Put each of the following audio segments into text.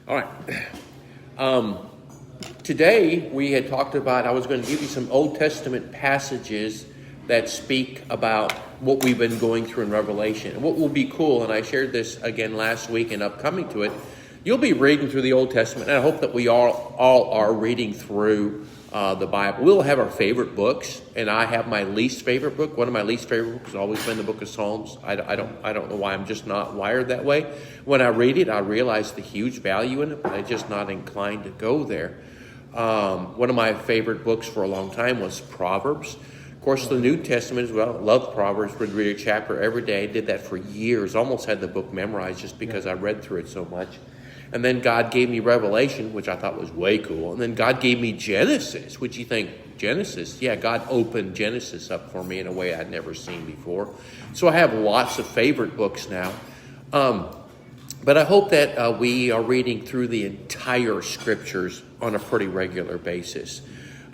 All right. Today we had talked about, I was going to give you some Old Testament passages that speak about what we've been going through in Revelation. And what will be cool, and I shared this again last week and upcoming to it, you'll be reading through the Old Testament, and I hope that we all are reading through the Bible. We'll have our favorite books, and I have my least favorite book. One of my least favorite books has always been the book of Psalms. I don't know why. I'm just not wired that way. When I read it, I realize the huge value in it, but I'm just not inclined to go there. One of my favorite books for a long time was Proverbs. Of course, the New Testament as well. I love Proverbs. Would read a chapter every day. I did that for years. Almost had the book memorized just because I read through it so much. And then God gave me Revelation, which I thought was way cool. And then God gave me Genesis, which you think, Genesis? Yeah, God opened Genesis up for me in a way I'd never seen before. So I have lots of favorite books now. But I hope that we are reading through the entire scriptures on a pretty regular basis.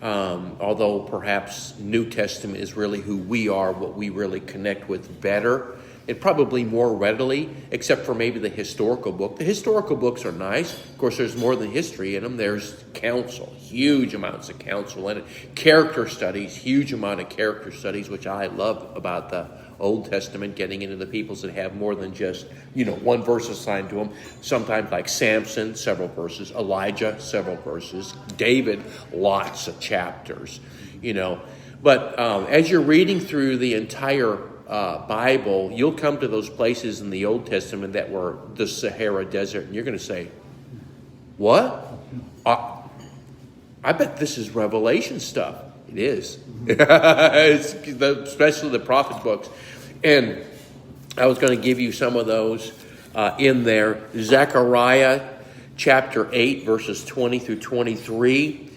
Although perhaps New Testament is really who we are, what we really connect with better. And probably more readily, except for maybe the historical book. The historical books are nice. Of course, there's more than history in them. There's counsel, huge amounts of counsel in it. Character studies, huge amount of character studies, which I love about the Old Testament, getting into the peoples that have more than just, one verse assigned to them. Sometimes like Samson, several verses. Elijah, several verses. David, lots of chapters, But as you're reading through the entire Bible, you'll come to those places in the Old Testament that were the Sahara Desert, and you're going to say, what? I bet this is Revelation stuff. It is. Especially the prophet books. And I was going to give you some of those in there. Zechariah chapter 8, verses 20 through 23.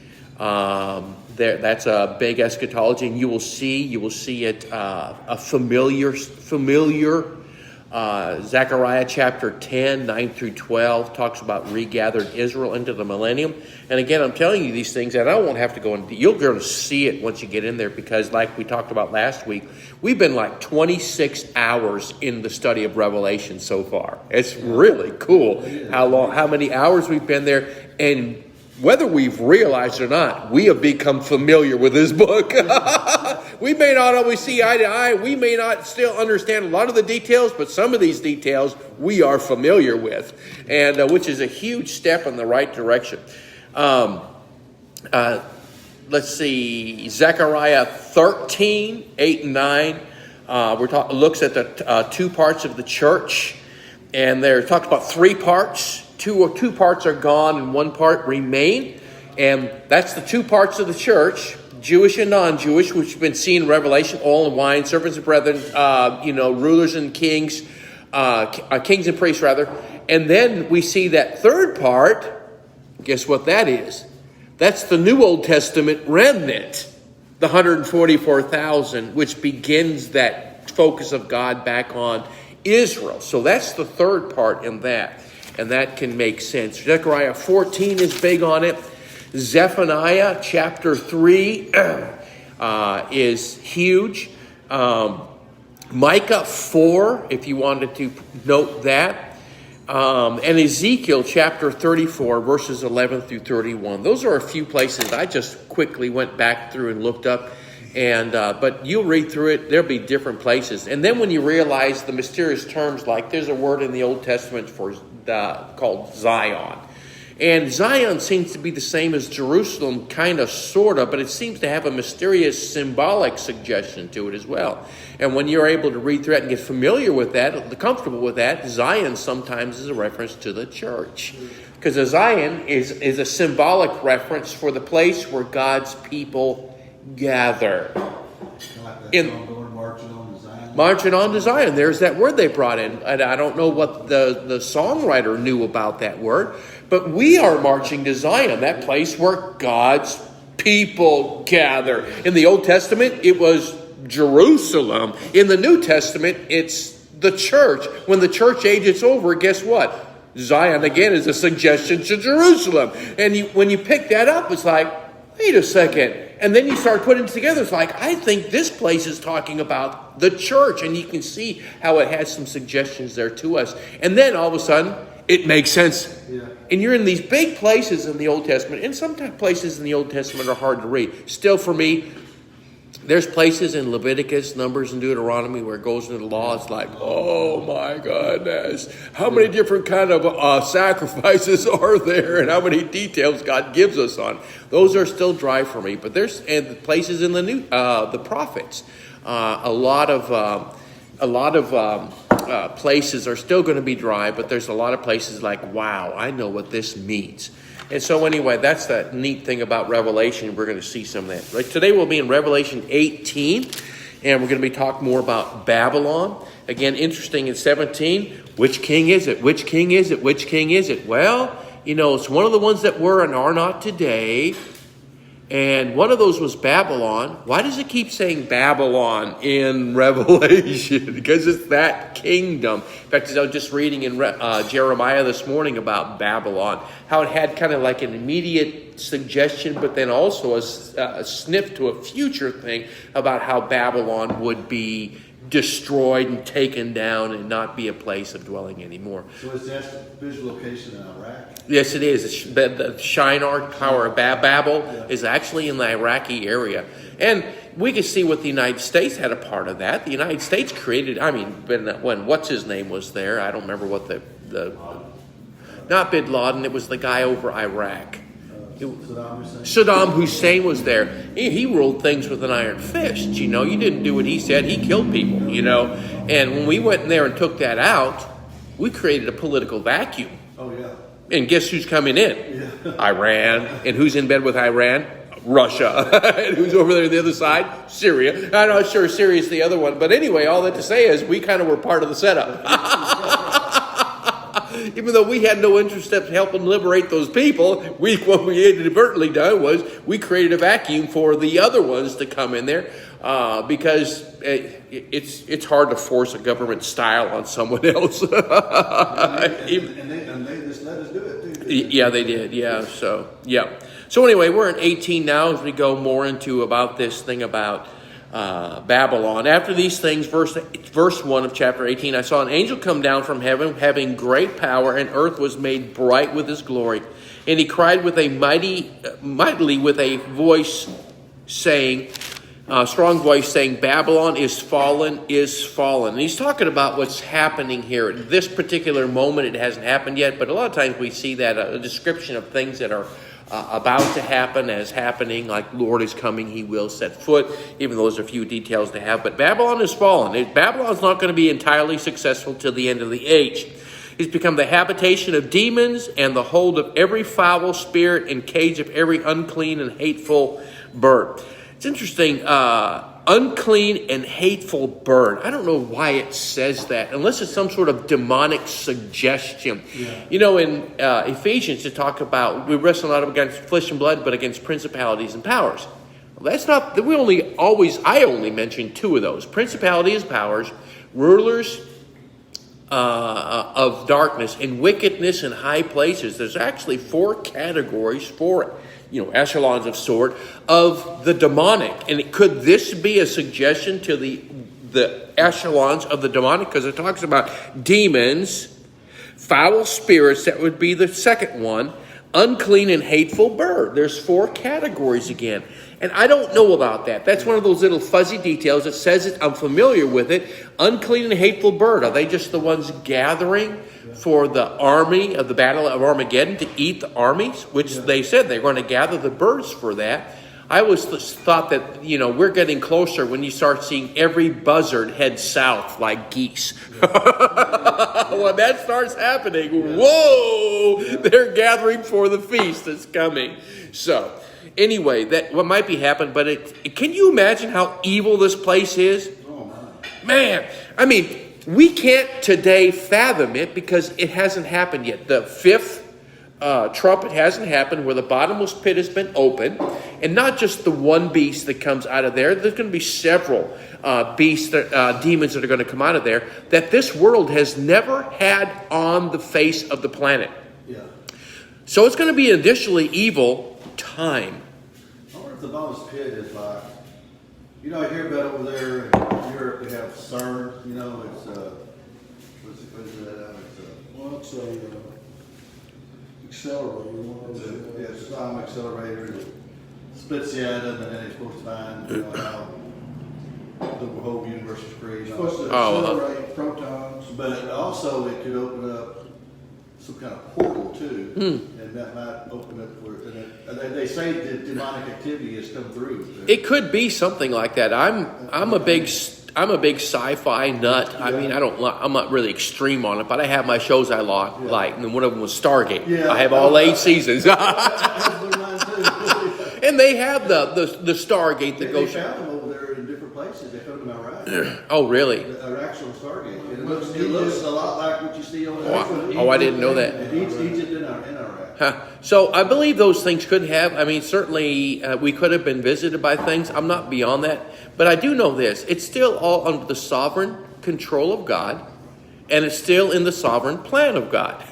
That's a big eschatology, and you will see it a familiar Zechariah chapter 10, 9 through 12 talks about regathered Israel into the millennium. And again, I'm telling you these things, and I won't have to go into. You're going to see it once you get in there, because like we talked about last week, we've been like 26 hours in the study of Revelation so far. It's really cool how many hours we've been there, and whether we've realized it or not, we have become familiar with this book. We may not always see eye to eye. We may not still understand a lot of the details, but some of these details we are familiar with, and which is a huge step in the right direction. Let's see, Zechariah 13, 8 and 9. Looks at the two parts of the church, and there talks about three parts. Two parts are gone and one part remain. And that's the two parts of the church, Jewish and non-Jewish, which have been seen in Revelation, oil and wine, servants and brethren, rulers and kings, kings and priests rather. And then we see that third part. Guess what that is? That's the New Old Testament remnant, the 144,000, which begins that focus of God back on Israel. So that's the third part in that. And that can make sense. Zechariah 14 is big on it. Zephaniah chapter 3 is huge. Micah 4, if you wanted to note that. And Ezekiel chapter 34, verses 11 through 31. Those are a few places I just quickly went back through and looked up. But you'll read through it, there'll be different places. And then when you realize the mysterious terms, like there's a word in the Old Testament called Zion. And Zion seems to be the same as Jerusalem, kind of, sort of, but it seems to have a mysterious symbolic suggestion to it as well. And when you're able to read through it and get familiar with that, comfortable with that, Zion sometimes is a reference to the church. Because a Zion is a symbolic reference for the place where God's people gather. Marching on to Zion. There's that word they brought in. And I don't know what the songwriter knew about that word, but we are marching to Zion, that place where God's people gather. In the Old Testament, it was Jerusalem. In the New Testament, it's the church. When the church age is over, guess what? Zion, again, is a suggestion to Jerusalem. And when you pick that up, it's like, wait a second. And then you start putting it together. It's like, I think this place is talking about the church. And you can see how it has some suggestions there to us. And then all of a sudden, it makes sense. Yeah. and you're in these big places in the Old Testament, and sometimes places in the Old Testament are hard to read. Still, for me, there's places in Leviticus, Numbers, and Deuteronomy where it goes into the law. It's like, oh my goodness, how many different kind of sacrifices are there, and how many details God gives us on. Those are still dry for me. But there's places in the prophets. A lot of places are still going to be dry, but there's a lot of places like, wow, I know what this means. And so anyway, that's the neat thing about Revelation. We're going to see some of that. Right? Today we'll be in Revelation 18, and we're going to be talking more about Babylon. Again, interesting in 17, which king is it? Which king is it? Which king is it? Well, it's one of the ones that were and are not today. And one of those was Babylon. Why does it keep saying Babylon in Revelation? Because it's that kingdom. In fact, as I was just reading in Jeremiah this morning about Babylon, how it had kind of like an immediate suggestion, but then also a sniff to a future thing about how Babylon would be destroyed and taken down and not be a place of dwelling anymore. So is that visual location in Iraq? Yes, it is. The Shinar Tower of Babel is actually in the Iraqi area. And we can see what the United States had a part of that. The United States created, when what's his name was there, I don't remember what not Bin Laden, it was the guy over Iraq. Saddam Hussein was there. He ruled things with an iron fist. You didn't do what he said. He killed people, And when we went in there and took that out, we created a political vacuum. Oh, yeah. And guess who's coming in? Yeah. Iran. And who's in bed with Iran? Russia. And who's over there on the other side? Syria. I'm not sure Syria's the other one. But anyway, all that to say is we kind of were part of the setup. Even though we had no interest in helping liberate those people, what we had inadvertently done was we created a vacuum for the other ones to come in there because it's hard to force a government style on someone else. And they just let us do it, too. Yeah, they did. Yeah. So anyway, we're in 18 now as we go more into about this thing about Babylon. After these things, verse 1 of chapter 18, I saw an angel come down from heaven having great power, and earth was made bright with his glory. And he cried with a mightily with a voice saying, strong voice saying, Babylon is fallen, is fallen. And he's talking about what's happening here. At this particular moment, it hasn't happened yet, but a lot of times we see that a description of things that are about to happen as happening, like Lord is coming, he will set foot, even though there's a few details to have. But Babylon is fallen. Babylon's not going to be entirely successful till the end of the age. It's become the habitation of demons and the hold of every foul spirit and cage of every unclean and hateful bird. It's interesting, unclean and hateful bird. I don't know why it says that, unless it's some sort of demonic suggestion. Yeah. In Ephesians, it talk about we wrestle not against flesh and blood, but against principalities and powers. Well, that's not. I only mention two of those: principalities and powers, rulers of darkness, and wickedness in high places. There's actually four categories for it. Echelons of sort of the demonic. And could this be a suggestion to the echelons of the demonic? Because it talks about demons, foul spirits, that would be the second one, unclean and hateful bird. There's four categories again. And I don't know about that. That's one of those little fuzzy details. It says it. I'm familiar with it. Unclean and hateful bird. Are they just the ones gathering for the army of the Battle of Armageddon to eat the armies? Which they said they're going to gather the birds for that. I always thought that, we're getting closer when you start seeing every buzzard head south like geese. When that starts happening, whoa, they're gathering for the feast that's coming. So anyway, that what might be happening, but can you imagine how evil this place is? Oh, man, we can't today fathom it because it hasn't happened yet. The fifth trumpet hasn't happened where the bottomless pit has been opened. And not just the one beast that comes out of there. There's going to be several demons that are going to come out of there that this world has never had on the face of the planet. Yeah. So it's going to be an additionally evil time. I wonder if the bottomless pit is like, I hear about over there in Europe, we have CERN, it's, what is that? It's accelerator. One of those, Yeah, it's a time accelerator that splits the atom, and then it's supposed to find how the whole universe is created. It's supposed to Oh, accelerate protons. But also it could open up some kind of portal too, and that might open up where and they say that demonic activity has come through. It could be something like that. I'm a big sci-fi nut. I mean, I'm not really extreme on it, but I have my shows I like, and one of them was Stargate. Yeah. I have all 8 seasons, That's been mine too. and they have the Stargate that They goes. found them over there in different places. They found them out right. Oh, really? An actual Stargate. And it looks a lot like what you see on the Oh, I didn't know that. Egypt in Iraq. Huh. So I believe those things could have. I mean, certainly we could have been visited by things. I'm not beyond that, but I do know this: it's still all under the sovereign control of God, and it's still in the sovereign plan of God.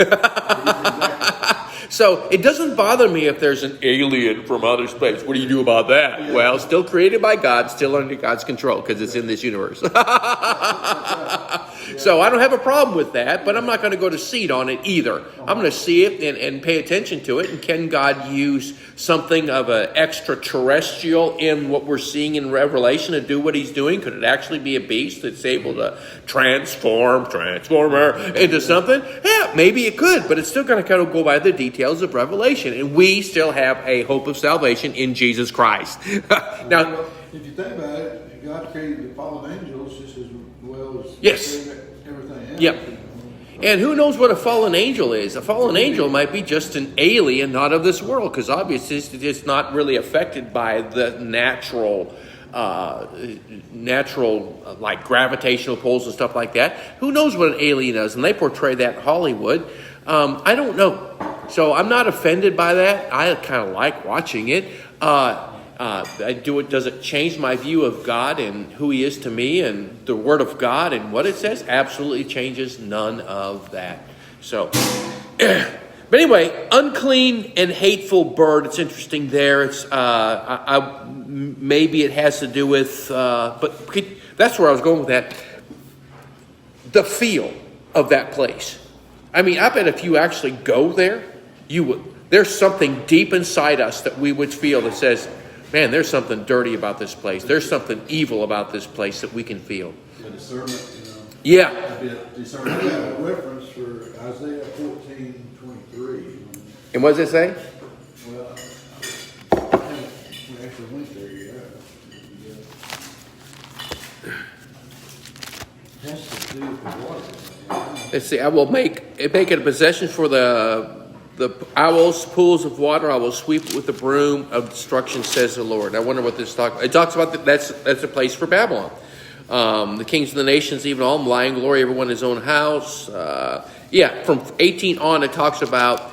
So it doesn't bother me if there's an alien from outer space. What do you do about that? Yeah. Well, still created by God, still under God's control because it's in this universe. So I don't have a problem with that, but I'm not going to go to seed on it either. I'm going to see it and pay attention to it. And can God use something of an extraterrestrial in what we're seeing in Revelation to do what he's doing? Could it actually be a beast that's able to transformer into something? Yeah, maybe it could, but it's still going to kind of go by the details of Revelation. And we still have a hope of salvation in Jesus Christ. Now, Well, if you think about it, God created the fallen angels just as well as Yes. created everything else. Yep. And who knows what a fallen angel is? A fallen angel might be just an alien, not of this world, because obviously it's not really affected by the natural like gravitational pulls and stuff like that. Who knows what an alien is? And they portray that in Hollywood. I don't know. So I'm not offended by that. I kind of like watching it. Does it change my view of God and who he is to me and the word of God and what it says? Absolutely changes none of that. So, but anyway, unclean and hateful bird. It's interesting there. It's maybe it has to do with, but that's where I was going with that. The feel of that place. I mean, I bet if you actually go there, you would. There's something deep inside us that we would feel that says, man, there's something dirty about this place. There's something evil about this place that we can feel. The discernment, Yeah. that'd be a I discernment. have a reference for Isaiah 14:23. And what does it say? Well, I think we actually went there, yeah. It has to do with the water. Let's see. I will make it a possession for the owls, pools of water. I will sweep it with the broom of destruction, says the Lord. I wonder what this talks. It talks about that's a place for Babylon. The kings of the nations, even all lying glory, everyone in his own house. From 18 on, it talks about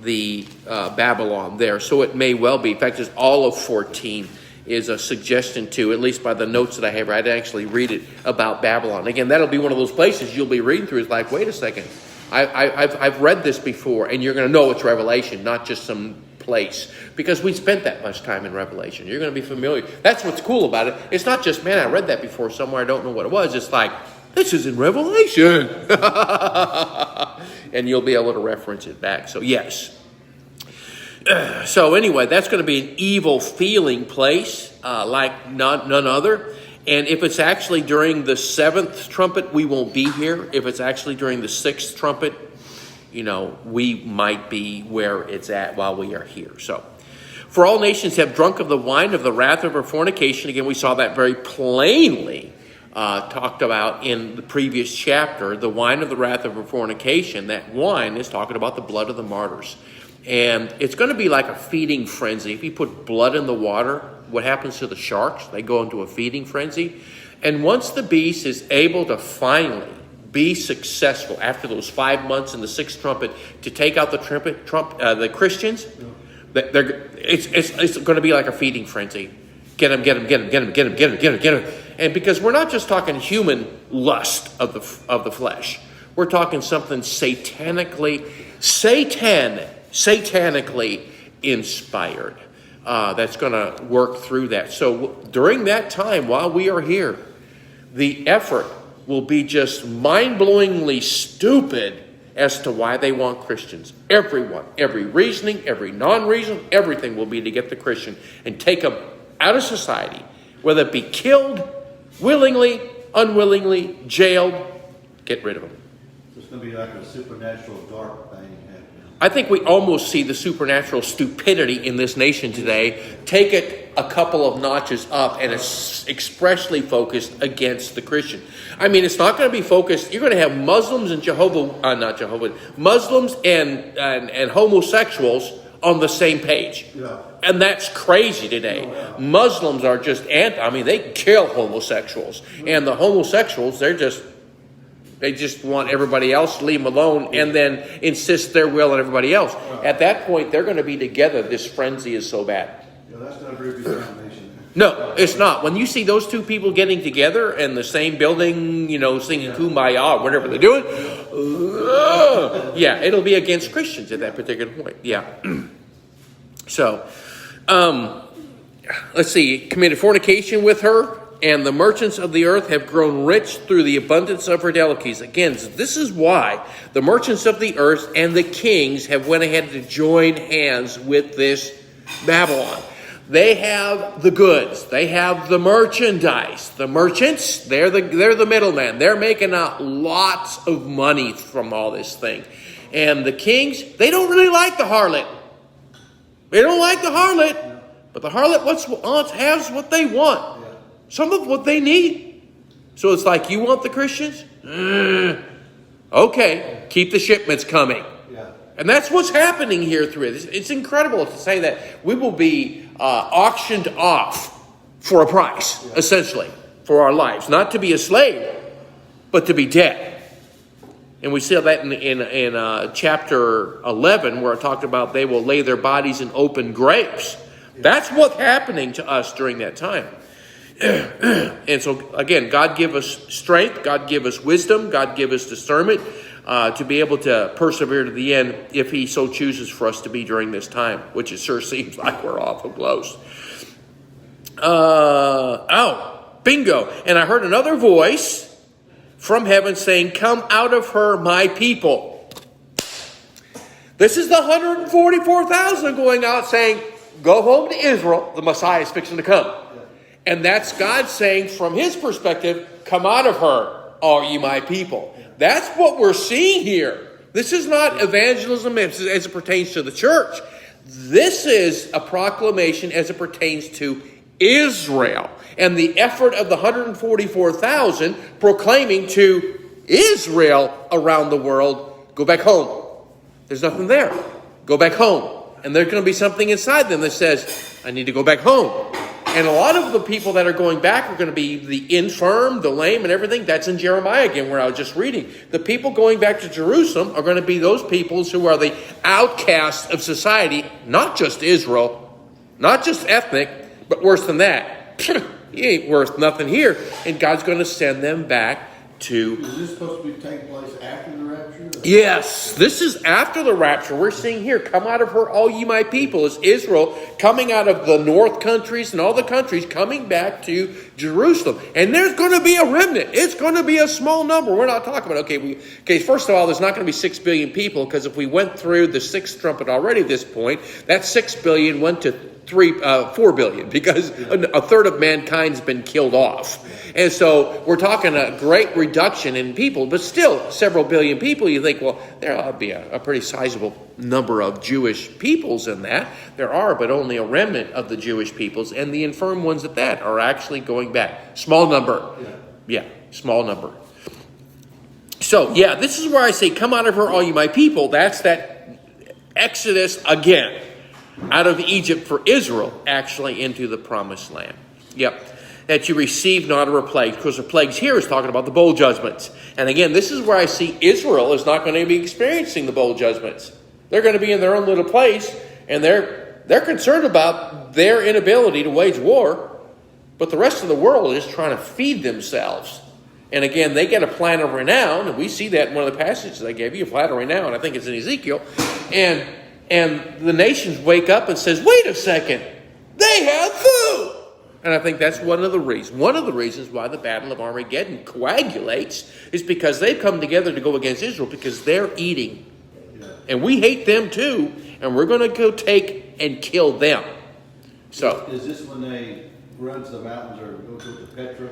the Babylon there. So it may well be. In fact, it's all of 14 is a suggestion to, at least by the notes that I have. I'd actually read it about Babylon. Again, that'll be one of those places you'll be reading through. It's like, wait a second. I've read this before, and you're going to know it's Revelation, not just some place, because we spent that much time in Revelation. You're going to be familiar. That's what's cool about it. It's not just, man, I read that before somewhere, I don't know what it was. It's like, this is in Revelation. And you'll be able to reference it back. So, yes. So, anyway, that's going to be an evil feeling place, like none other. And if it's actually during the 7th trumpet, we won't be here. If it's actually during the 6th trumpet, we might be where it's at while we are here. So, for all nations have drunk of the wine of the wrath of her fornication. Again, we saw that very plainly talked about in the previous chapter. The wine of the wrath of her fornication. That wine is talking about the blood of the martyrs. And it's going to be like a feeding frenzy. If you put blood in the water, what happens to the sharks? They go into a feeding frenzy. And once the beast is able to finally be successful after those 5 months in the 6th trumpet to take out the the Christians, it's going to be like a feeding frenzy. Get them, get them, get them, get them, get them, get them, get them, get them. And because we're not just talking human lust of the flesh, we're talking something satanically inspired. That's going to work through that. So during that time, while we are here, the effort will be just mind-blowingly stupid as to why they want Christians. Everyone, every reasoning, every non-reason, everything will be to get the Christian and take them out of society, whether it be killed, willingly, unwillingly, jailed, get rid of them. So it's going to be like a supernatural dark thing happening. I think we almost see the supernatural stupidity in this nation today take it a couple of notches up, and it's expressly focused against the Christian. I mean, it's not going to be focused. You're going to have Muslims and Muslims and homosexuals on the same page. Yeah. And that's crazy today. Muslims are just they kill homosexuals. And the homosexuals, they just want everybody else to leave them alone and then insist their will on everybody else. At that point, they're going to be together. This frenzy is so bad. Yeah, that's not a very good combination. No, it's not. When you see those two people getting together in the same building, singing Kumbaya or whatever they're doing, yeah, it'll be against Christians at that particular point. Yeah. So, let's see. Committed fornication with her, and the merchants of the earth have grown rich through the abundance of her delicacies. Again, this is why the merchants of the earth and the kings have went ahead to join hands with this Babylon. They have the goods. They have the merchandise. The merchants, they're the middleman. They're making out lots of money from all this thing. And the kings, they don't really like the harlot. They don't like the harlot. But the harlot has what they want. Some of what they need. So it's like, you want the Christians? Okay, keep the shipments coming. Yeah. And that's what's happening here through it. It's incredible to say that we will be auctioned off for a price, essentially, for our lives. Not to be a slave, but to be dead. And we see that in chapter 11, where it talked about they will lay their bodies in open graves. That's what's happening to us during that time. And so, again, God give us strength, God give us wisdom, God give us discernment to be able to persevere to the end if he so chooses for us to be during this time, which it sure seems like we're awful close. Bingo. And I heard another voice from heaven saying, "Come out of her, my people." This is the 144,000 going out saying, "Go home to Israel, the Messiah is fixing to come." And that's God saying from his perspective, "Come out of her, all ye my people." That's what we're seeing here. This is not evangelism as it pertains to the church. This is a proclamation as it pertains to Israel. And the effort of the 144,000 proclaiming to Israel around the world, go back home. There's nothing there. Go back home. And there's going to be something inside them that says, I need to go back home. And a lot of the people that are going back are going to be the infirm, the lame, and everything. That's in Jeremiah again, where I was just reading. The people going back to Jerusalem are going to be those peoples who are the outcasts of society, not just Israel, not just ethnic, but worse than that. He ain't worth nothing here. And God's going to send them back to... Is this supposed to be taking place after the rapture? Yes, this is after the rapture. We're seeing here, "Come out of her, all ye my people." Is Israel coming out of the north countries and all the countries coming back to Jerusalem. And there's going to be a remnant. It's going to be a small number. We're not talking about, first of all, there's not going to be 6 billion people, because if we went through the sixth trumpet already at this point, that 6 billion went to 4 billion, because a third of mankind's been killed off. And so we're talking a great reduction in people, but still several billion people. You think, well, there ought to be a pretty sizable number of Jewish peoples in that. There are, but only a remnant of the Jewish peoples, and the infirm ones at that are actually going back. Small number. Yeah, small number. So, this is where I say, "Come out of her, all you my people." That's that Exodus again. Out of Egypt for Israel, actually into the promised land. That you receive not a plague. Because the plagues here is talking about the bowl judgments. And again, this is where I see Israel is not going to be experiencing the bowl judgments. They're going to be in their own little place, and they're concerned about their inability to wage war. But the rest of the world is trying to feed themselves. And again, they get a plan of renown, and we see that in one of the passages I gave you, a plan of renown. I think it's in Ezekiel. And the nations wake up and says, "Wait a second, they have food. And I think that's one of the reasons. One of the reasons why the Battle of Armageddon coagulates is because they've come together to go against Israel because they're eating. Yeah. And we hate them too, and we're going to go take and kill them. So, Is this when they run to the mountains or go to Petra?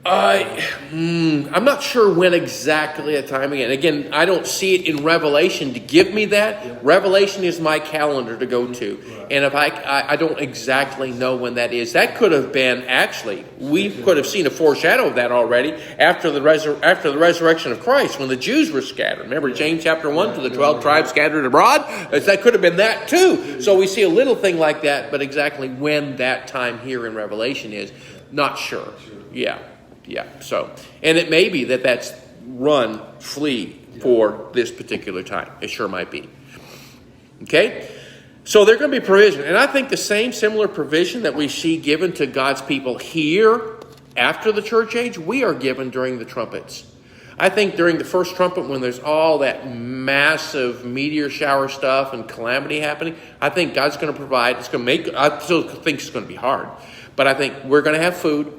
I'm not sure when exactly at time again. Again, I don't see it in Revelation to give me that. Yeah. Revelation is my calendar to go to. Right. And if I don't exactly know when that is. That could have been, actually, we could have seen a foreshadow of that already after the resurrection of Christ, when the Jews were scattered. Remember James chapter 1, to the 12 tribes scattered abroad? That could have been that too. So we see a little thing like that, but exactly when that time here in Revelation is, not sure. Yeah. So, and it may be that that's flee for this particular time. It sure might be. Okay? So there's going to be provision. And I think the similar provision that we see given to God's people here after the church age, we are given during the trumpets. I think during the first trumpet, when there's all that massive meteor shower stuff and calamity happening, I think God's going to provide. I still think it's going to be hard. But I think we're going to have food.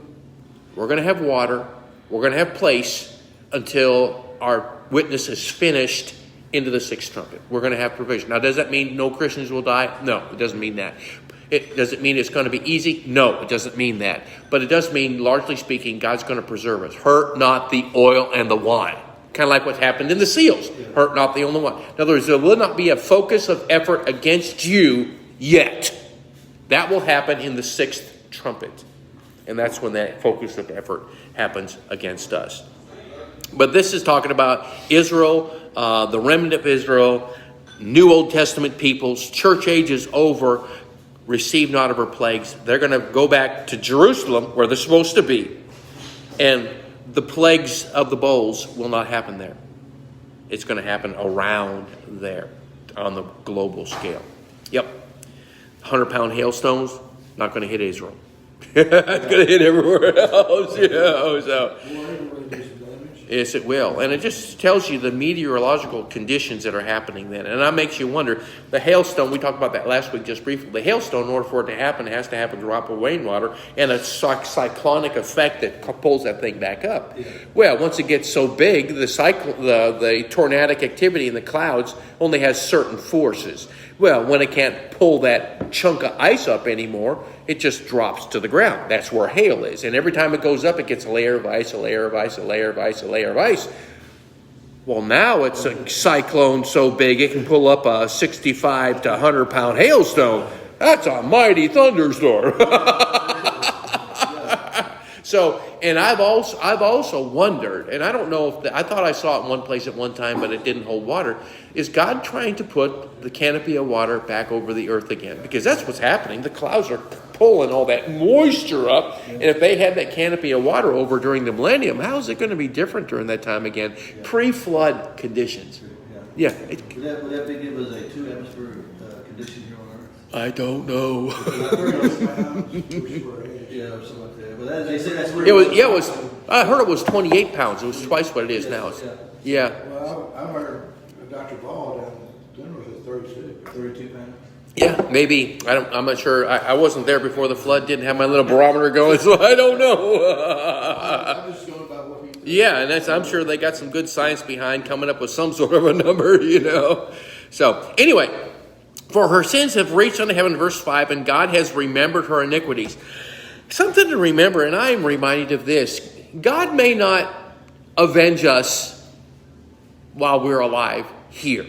We're going to have water. We're going to have place until our witness is finished into the sixth trumpet. We're going to have provision. Now, does that mean no Christians will die? No, it doesn't mean that. Does it mean it's going to be easy? No, it doesn't mean that. But it does mean, largely speaking, God's going to preserve us. Hurt not the oil and the wine. Kind of like what's happened in the seals. Hurt not the oil and the wine. In other words, there will not be a focus of effort against you yet. That will happen in the sixth trumpet. And that's when that focus of effort happens against us. But this is talking about Israel, the remnant of Israel, new Old Testament peoples, church age is over, receive not of her plagues. They're going to go back to Jerusalem, where they're supposed to be. And the plagues of the bowls will not happen there. It's going to happen around there on the global scale. Yep. 100-pound hailstones, not going to hit Israel. It's going to hit everywhere else. So. Yes, it will. And it just tells you the meteorological conditions that are happening then. And that makes you wonder, the hailstone, we talked about that last week just briefly. The hailstone, in order for it to happen, has to have a drop of rainwater and a cyclonic effect that pulls that thing back up. Yeah. Well, once it gets so big, the tornadic activity in the clouds only has certain forces. Well, when it can't pull that chunk of ice up anymore, it just drops to the ground. That's where hail is. And every time it goes up, it gets a layer of ice, a layer of ice, a layer of ice, a layer of ice. Well, now it's a cyclone so big it can pull up a 65 to 100-pound hailstone. That's a mighty thunderstorm. So, and I've also wondered, and I don't know if I thought I saw it in one place at one time, but it didn't hold water. Is God trying to put the canopy of water back over the earth again? Because that's what's happening. The clouds are pulling all that moisture up, and if they had that canopy of water over during the millennium, how is it going to be different during that time again? Pre-flood conditions. Yeah. Would that give us a 2-atmosphere condition here on Earth? I don't know. Yeah, or something like that. But they say that's where it was. I heard it was 28 pounds. It was twice what it is now. Yeah. Well, I heard Dr. Ball down in Denver said 32 pounds. Yeah, maybe. I'm not sure. I wasn't there before the flood. Didn't have my little barometer going, so I don't know. I'm just going by what he. Yeah, and I'm sure they got some good science behind coming up with some sort of a number, So anyway, for her sins have reached unto heaven, verse 5, and God has remembered her iniquities. Something to remember, and I am reminded of this. God may not avenge us while we're alive here.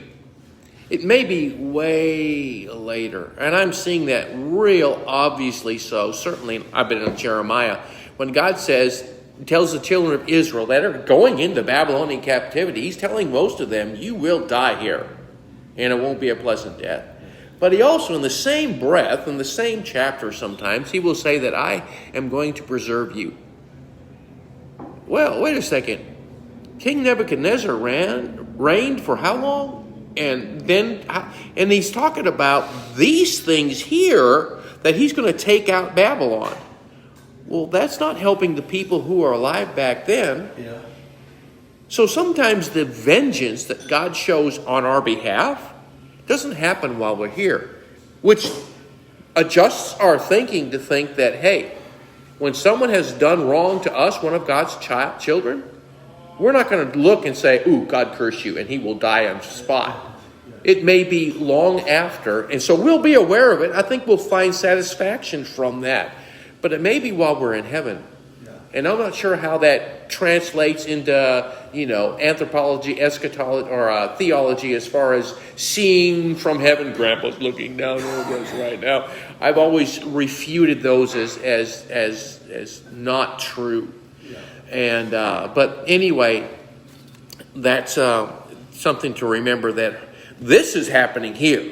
It may be way later. And I'm seeing that real obviously so. Certainly, I've been in Jeremiah. When God tells the children of Israel that are going into Babylonian captivity, he's telling most of them, you will die here. And it won't be a pleasant death. But he also, in the same breath, in the same chapter sometimes, he will say that I am going to preserve you. Well, wait a second. King Nebuchadnezzar reigned for how long? And he's talking about these things here that he's going to take out Babylon. Well, that's not helping the people who are alive back then. Yeah. So sometimes the vengeance that God shows on our behalf doesn't happen while we're here, which adjusts our thinking to think that, hey, when someone has done wrong to us, one of God's children, we're not going to look and say, ooh, God curse you, and he will die on the spot. It may be long after, and so we'll be aware of it. I think we'll find satisfaction from that. But it may be while we're in heaven. And I'm not sure how that translates into, anthropology, eschatology, or theology as far as seeing from heaven. Grandpa's looking down over us right now. I've always refuted those as not true. And but anyway, that's something to remember, that this is happening here,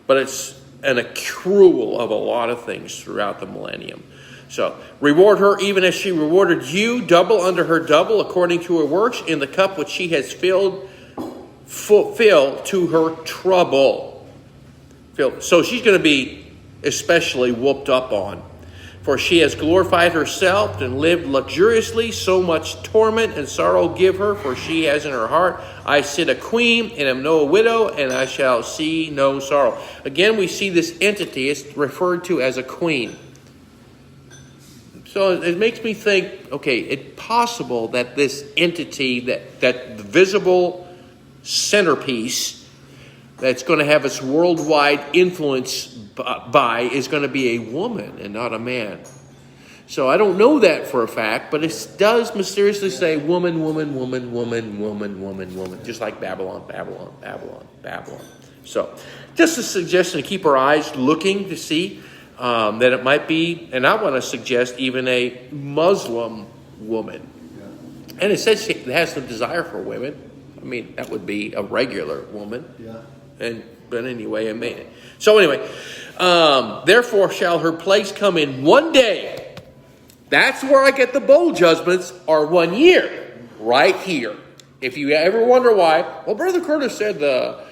but it's an accrual of a lot of things throughout the millennium. So, reward her even as she rewarded you, double unto her double, according to her works, in the cup which she has filled to her trouble. So she's going to be especially whooped up on. For she has glorified herself and lived luxuriously, so much torment and sorrow give her, for she has in her heart, I sit a queen and am no widow, and I shall see no sorrow. Again, we see this entity is referred to as a queen. So it makes me think, okay, it's possible that this entity, that the visible centerpiece that's going to have its worldwide influence by is going to be a woman and not a man. So I don't know that for a fact, but it does mysteriously say woman, woman, woman, woman, woman, woman, woman, just like Babylon, Babylon, Babylon, Babylon. So just a suggestion to keep our eyes looking to see that it might be, and I want to suggest even a Muslim woman. And it says she has some desire for women. I mean, that would be a regular woman. But anyway, I made it. So anyway, therefore shall her place come in one day. That's where I get the bowl judgments are 1 year, right here. If you ever wonder why, well, Brother Curtis said the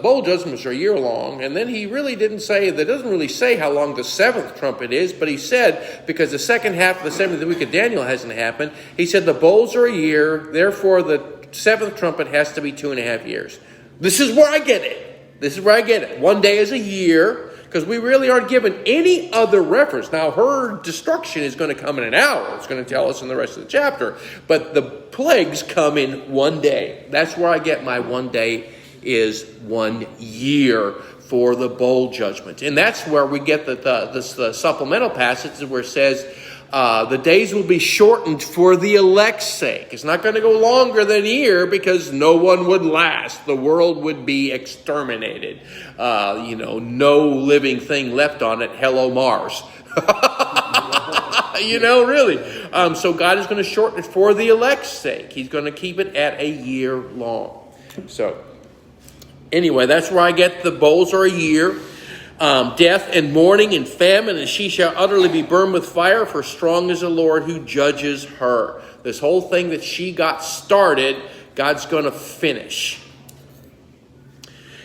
bowl judgments are a year long, and then he really didn't say, that doesn't really say how long the seventh trumpet is, but he said, because the second half of the seventh week of Daniel hasn't happened, he said the bowls are a year, therefore the seventh trumpet has to be 2.5 years. This is where I get it. 1 day is a year, because we really aren't given any other reference. Now, her destruction is going to come in an hour. It's going to tell us in the rest of the chapter. But the plagues come in 1 day. That's where I get my 1 day is 1 year for the bowl judgment. And that's where we get the supplemental passage where it says, the days will be shortened for the elect's sake. It's not going to go longer than a year because no one would last. The world would be exterminated. No living thing left on it. Hello, Mars. Really. So God is going to shorten it for the elect's sake. He's going to keep it at a year long. So anyway, that's where I get the bowls are a year. Death and mourning and famine, and she shall utterly be burned with fire, for strong is the Lord who judges her. This whole thing that she got started, God's going to finish.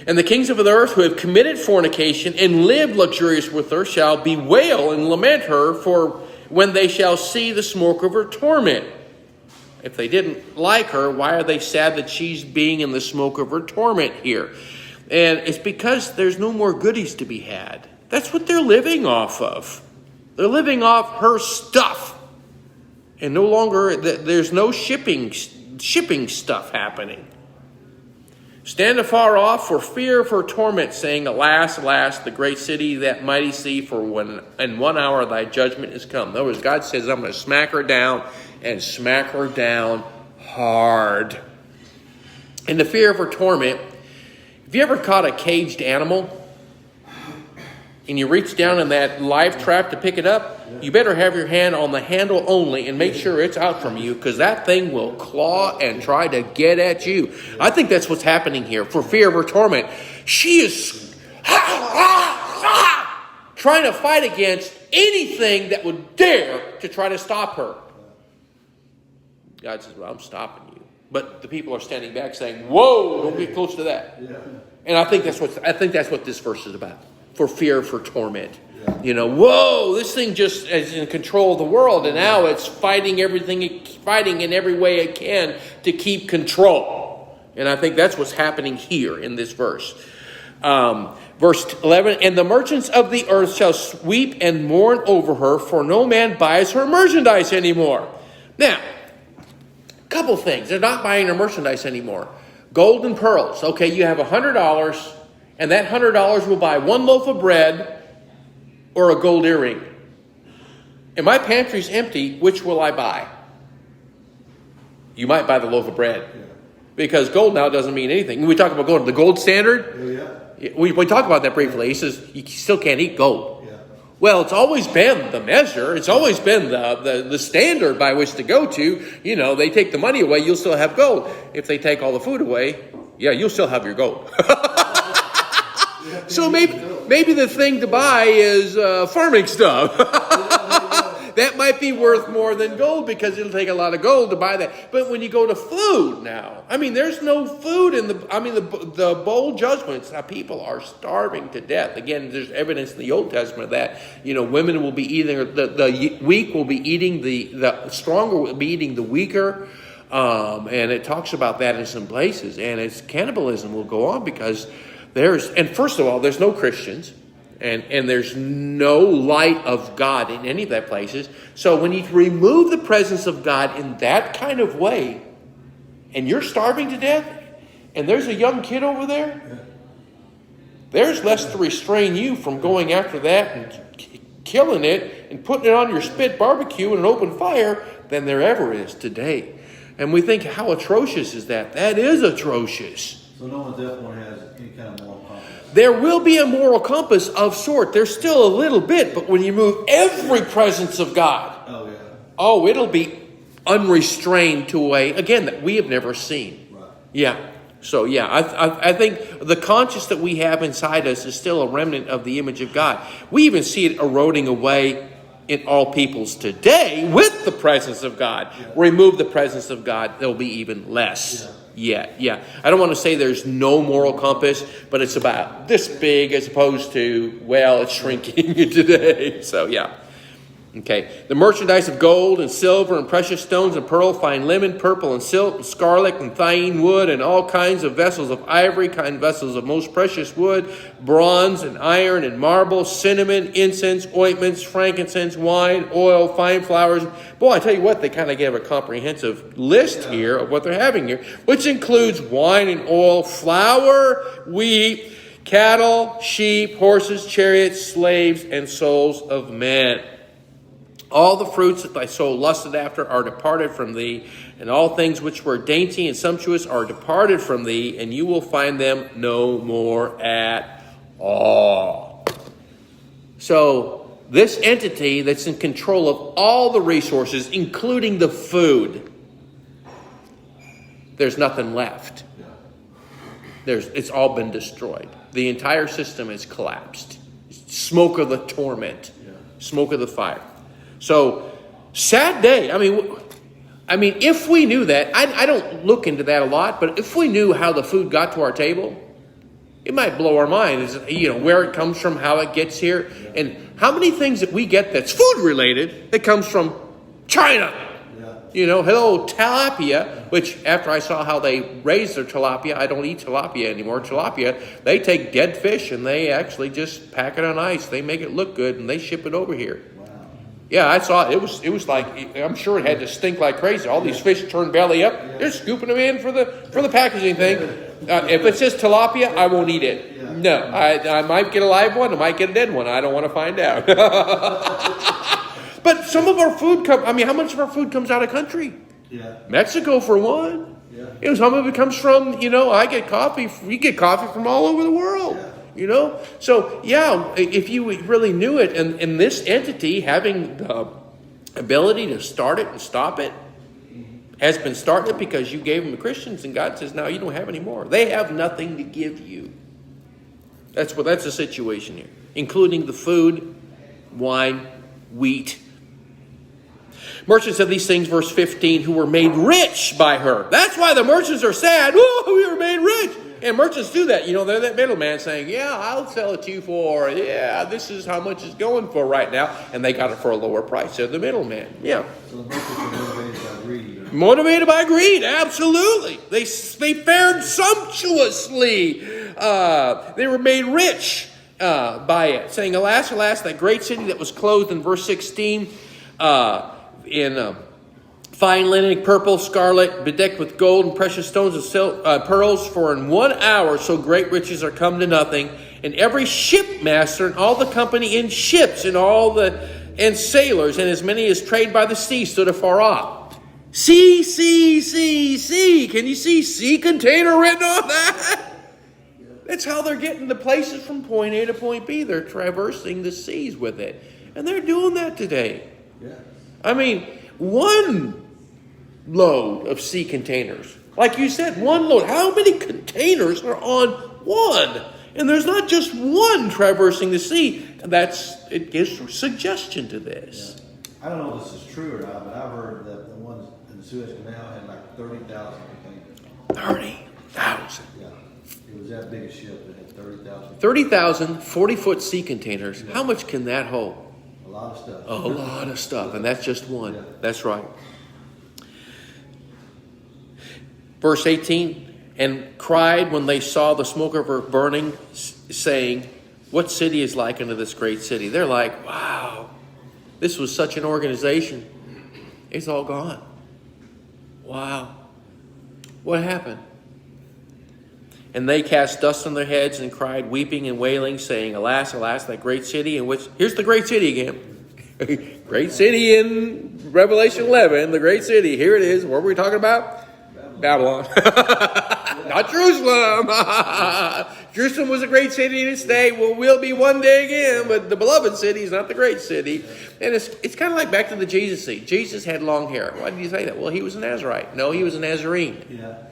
And the kings of the earth who have committed fornication and lived luxurious with her shall bewail and lament her, for when they shall see the smoke of her torment. If they didn't like her, why are they sad that she's being in the smoke of her torment here? And it's because there's no more goodies to be had. That's what they're living off of. They're living off her stuff. And no longer, there's no shipping stuff happening. Stand afar off for fear of her torment, saying, Alas, alas, the great city, that mighty sea, for when in 1 hour thy judgment is come. In other words, God says, I'm going to smack her down, and smack her down hard. And the fear of her torment, have you ever caught a caged animal and you reach down in that live trap to pick it up? You better have your hand on the handle only and make sure it's out from you, because that thing will claw and try to get at you. I think that's what's happening here. For fear of her torment, she is trying to fight against anything that would dare to try to stop her. God says, well, I'm stopping you. But the people are standing back saying, whoa, don't get close to that. Yeah. And I think that's what this verse is about. For fear of her torment. Yeah. Whoa, this thing just is in control of the world, and now it's fighting in every way it can to keep control. And I think that's what's happening here in this verse. Verse 11, and the merchants of the earth shall weep and mourn over her, for no man buys her merchandise anymore. Now, a couple things. They're not buying her merchandise anymore. Gold and pearls. Okay, you have $100, and that $100 will buy one loaf of bread or a gold earring. And my pantry's empty. Which will I buy? You might buy the loaf of bread. Because gold now doesn't mean anything. When we talk about gold, the gold standard, we talked about that briefly. He says you still can't eat gold. Yeah. Well, it's always been the measure. It's always been the standard by which to go to. You know, they take the money away, you'll still have gold. If they take all the food away, yeah, you'll still have your gold. So maybe the thing to buy is farming stuff. That might be worth more than gold because it'll take a lot of gold to buy that. But when you go to food now, I mean, there's no food in the bowl judgments. Now, people are starving to death. Again, there's evidence in the Old Testament of that. You know, women will be eating, the weak will be eating the stronger will be eating the weaker. And it talks about that in some places. And it's cannibalism will go on because and first of all, there's no Christians. And there's no light of God in any of that places. So when you remove the presence of God in that kind of way, and you're starving to death, and there's a young kid over there, there's less to restrain you from going after that and killing it and putting it on your spit barbecue in an open fire than there ever is today. And we think, how atrocious is that? That is atrocious. So no one definitely has any kind of moral compass. There will be a moral compass of sort. There's still a little bit, but when you move every presence of God, it'll be unrestrained to a way, again, that we have never seen. Right. Yeah. So, yeah, I think the conscience that we have inside us is still a remnant of the image of God. We even see it eroding away in all peoples today with the presence of God. Yeah. Remove the presence of God, there'll be even less. Yeah. I don't want to say there's no moral compass, but it's about this big as opposed to, well, it's shrinking today. So, yeah. Okay. The merchandise of gold and silver and precious stones and pearl, fine linen, purple and silk and scarlet and thyine wood and all kinds of vessels of ivory, kind vessels of most precious wood, bronze and iron and marble, cinnamon, incense, ointments, frankincense, wine, oil, fine flowers. Boy, I tell you what, they kind of gave a comprehensive list here of what they're having here, which includes wine and oil, flour, wheat, cattle, sheep, horses, chariots, slaves, and souls of men. All the fruits that thy soul lusted after are departed from thee, and all things which were dainty and sumptuous are departed from thee, and you will find them no more at all. So, this entity that's in control of all the resources, including the food, there's nothing left. It's all been destroyed. The entire system has collapsed. Smoke of the torment. Smoke of the fire. So, sad day. I mean, if we knew that, I don't look into that a lot, but if we knew how the food got to our table, it might blow our mind. Where it comes from, how it gets here, and how many things that we get that's food related that comes from China. Hello, tilapia, which after I saw how they raise their tilapia, I don't eat tilapia anymore. Tilapia, they take dead fish and they actually just pack it on ice. They make it look good and they ship it over here. Yeah, I saw it. It was like, I'm sure it had to stink like crazy. All these fish turn belly up. They're scooping them in for the packaging thing. If it says tilapia, I won't eat it. No, I might get a live one. I might get a dead one. I don't want to find out. But some of our food how much of our food comes out of country? Yeah. Mexico for one. Yeah. Some of it comes from, I get coffee. We get coffee from all over the world. Yeah. So, if you really knew it, and this entity having the ability to start it and stop it, has been starting it because you gave them to Christians, and God says, now you don't have any more. They have nothing to give you. That's the situation here, including the food, wine, wheat. Merchants of these things, verse 15, who were made rich by her. That's why the merchants are sad. Woo, we were made rich. And merchants do that. They're that middleman saying, I'll sell it to you for, this is how much it's going for right now. And they got it for a lower price. They're the middleman. Yeah. So the merchants are motivated by greed. Motivated by greed, absolutely. They fared sumptuously. They were made rich. by it, saying, Alas, alas, that great city that was clothed in verse 16 in fine linen, purple, scarlet, bedecked with gold and precious stones and pearls, for in 1 hour so great riches are come to nothing. And every shipmaster and all the company in ships and sailors and as many as trade by the sea stood afar off. Sea, sea, sea, sea. Can you see sea container written on that? That's how they're getting the places from point A to point B. They're traversing the seas with it. And they're doing that today. Yeah. I mean, one load of sea containers. Like you said, one load. How many containers are on one? And there's not just one traversing the sea. It gives suggestion to this. Yeah. I don't know if this is true or not, but I've heard that the ones in the Suez Canal had like 30,000 containers. 30,000. Yeah. It was that big a ship that had 30,000. 30,000 40-foot sea containers. How much can that hold? A lot of stuff. A lot of stuff. And that's just one. Yeah. That's right. Verse 18. And cried when they saw the smoke of her burning, saying, What city is like unto this great city? They're like, wow, this was such an organization. It's all gone. Wow. What happened? And they cast dust on their heads and cried, weeping and wailing, saying, Alas, alas, that great city in which... Here's the great city again. Great city in Revelation 11, the great city. Here it is. What were we talking about? Babylon. Not Jerusalem. Jerusalem was a great city in its day. Will be one day again. But the beloved city is not the great city. And it's kind of like back to the Jesus scene. Jesus had long hair. Why did you say that? Well, he was a Nazarite. No, he was a Nazarene. Yeah.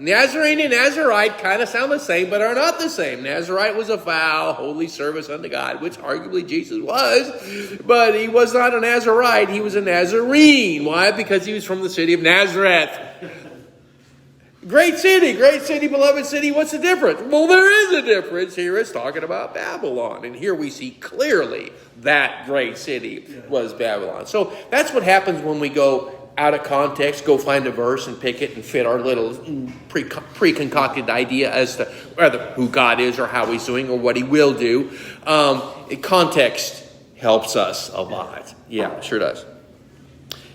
Nazarene and Nazarite kind of sound the same, but are not the same. Nazarite was a vow, holy service unto God, which arguably Jesus was. But he was not a Nazarite. He was a Nazarene. Why? Because he was from the city of Nazareth. Great city, beloved city. What's the difference? Well, there is a difference. Here it's talking about Babylon. And here we see clearly that great city was Babylon. So that's what happens when we go out of context, go find a verse and pick it and fit our little pre-concocted idea as to whether who God is or how he's doing or what he will do. Context helps us a lot. Yeah, it sure does.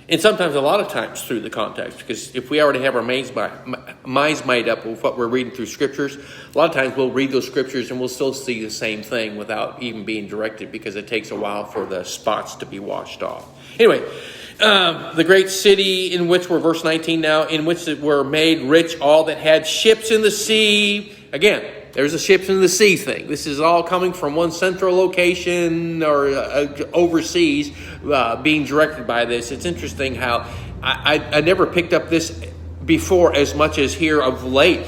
And sometimes, a lot of times, through the context, because if we already have our minds made up with what we're reading through scriptures, a lot of times we'll read those scriptures and we'll still see the same thing without even being directed, because it takes a while for the spots to be washed off. Anyway, the great city in which we're verse 19 now, in which were made rich all that had ships in the sea. Again, there's a ships in the sea thing. This is all coming from one central location or overseas, being directed by this. It's interesting how I never picked up this before as much as here of late.